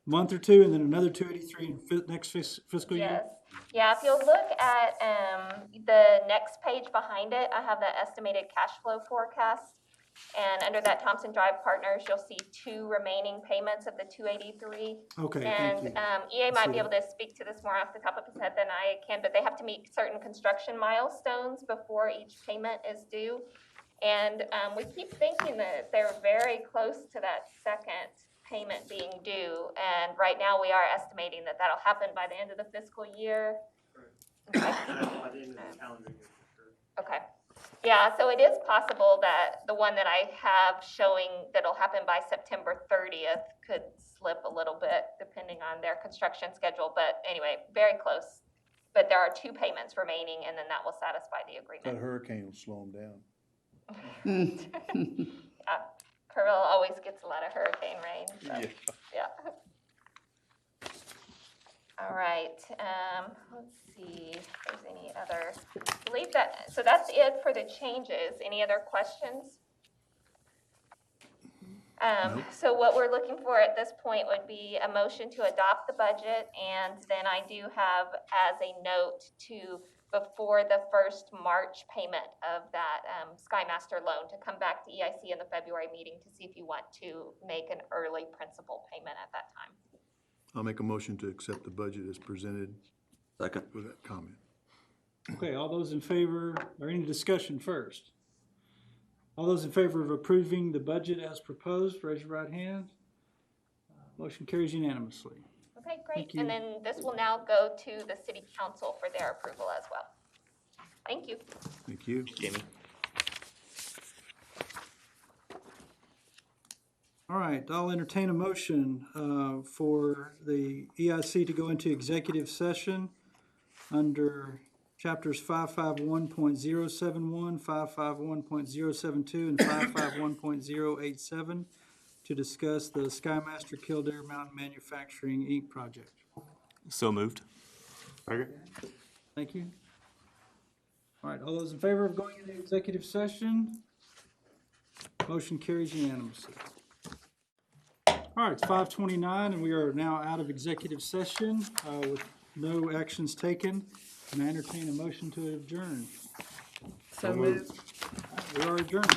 S1: month or two, and then another 283 in next fiscal year?
S5: Yes. Yeah, if you'll look at the next page behind it, I have the estimated cash flow forecast. And under that Thompson Drive Partners, you'll see 2 remaining payments of the 283.
S1: Okay,
S5: And
S1: thank you.
S5: EA
S1: I
S5: might
S1: see
S5: be able to speak to this more off the top of his head than I can, but they have to meet certain construction milestones before each payment is due. And we keep thinking that they're very close to that second payment being due. And right now, we are estimating that that'll happen by the end of the fiscal year. Okay.
S15: By the end of the calendar year, for sure.
S5: Okay. Yeah, so it is possible that the one that I have showing that'll happen by September 30th could slip a little bit depending on their construction schedule. But anyway, very close. But there are 2 payments remaining, and then that will satisfy the
S7: That
S5: agreement.
S7: hurricane will slow them down.
S5: Kerrville always gets a lot of hurricane rain, so, yeah. All right, let's see if there's any other, I believe that, so that's it for the changes. Any other questions? So what we're looking for at this point would be a motion to adopt the budget, and then I do have as a note to, before the first March payment of that Skymaster loan, to come back to EIC in the February meeting to see if you want to make an early principal payment at that time.
S7: I'll make a motion to accept the budget as presented.
S2: Second.
S7: With that comment.
S1: Okay, all those in favor, or any discussion first? All those in favor of approving the budget as proposed, raise your right hand. Motion carries unanimously.
S5: Okay, great.
S1: Thank you.
S5: And then this will now go to the city council for their approval as well. Thank you.
S7: Thank you.
S8: Jamie?
S1: All right, I'll entertain a motion for the EIC to go into executive session under chapters 551.071, 551.072, and 551.087 to discuss the Skymaster Kildare Mountain Manufacturing, Inc. project.
S8: So moved.
S1: Thank you. All right, all those in favor of going into executive session? Motion carries unanimously. All right, it's 5:29, and we are now out of executive session with no actions taken. And I entertain a motion to adjourn.
S3: So moved.
S1: We are adjourned.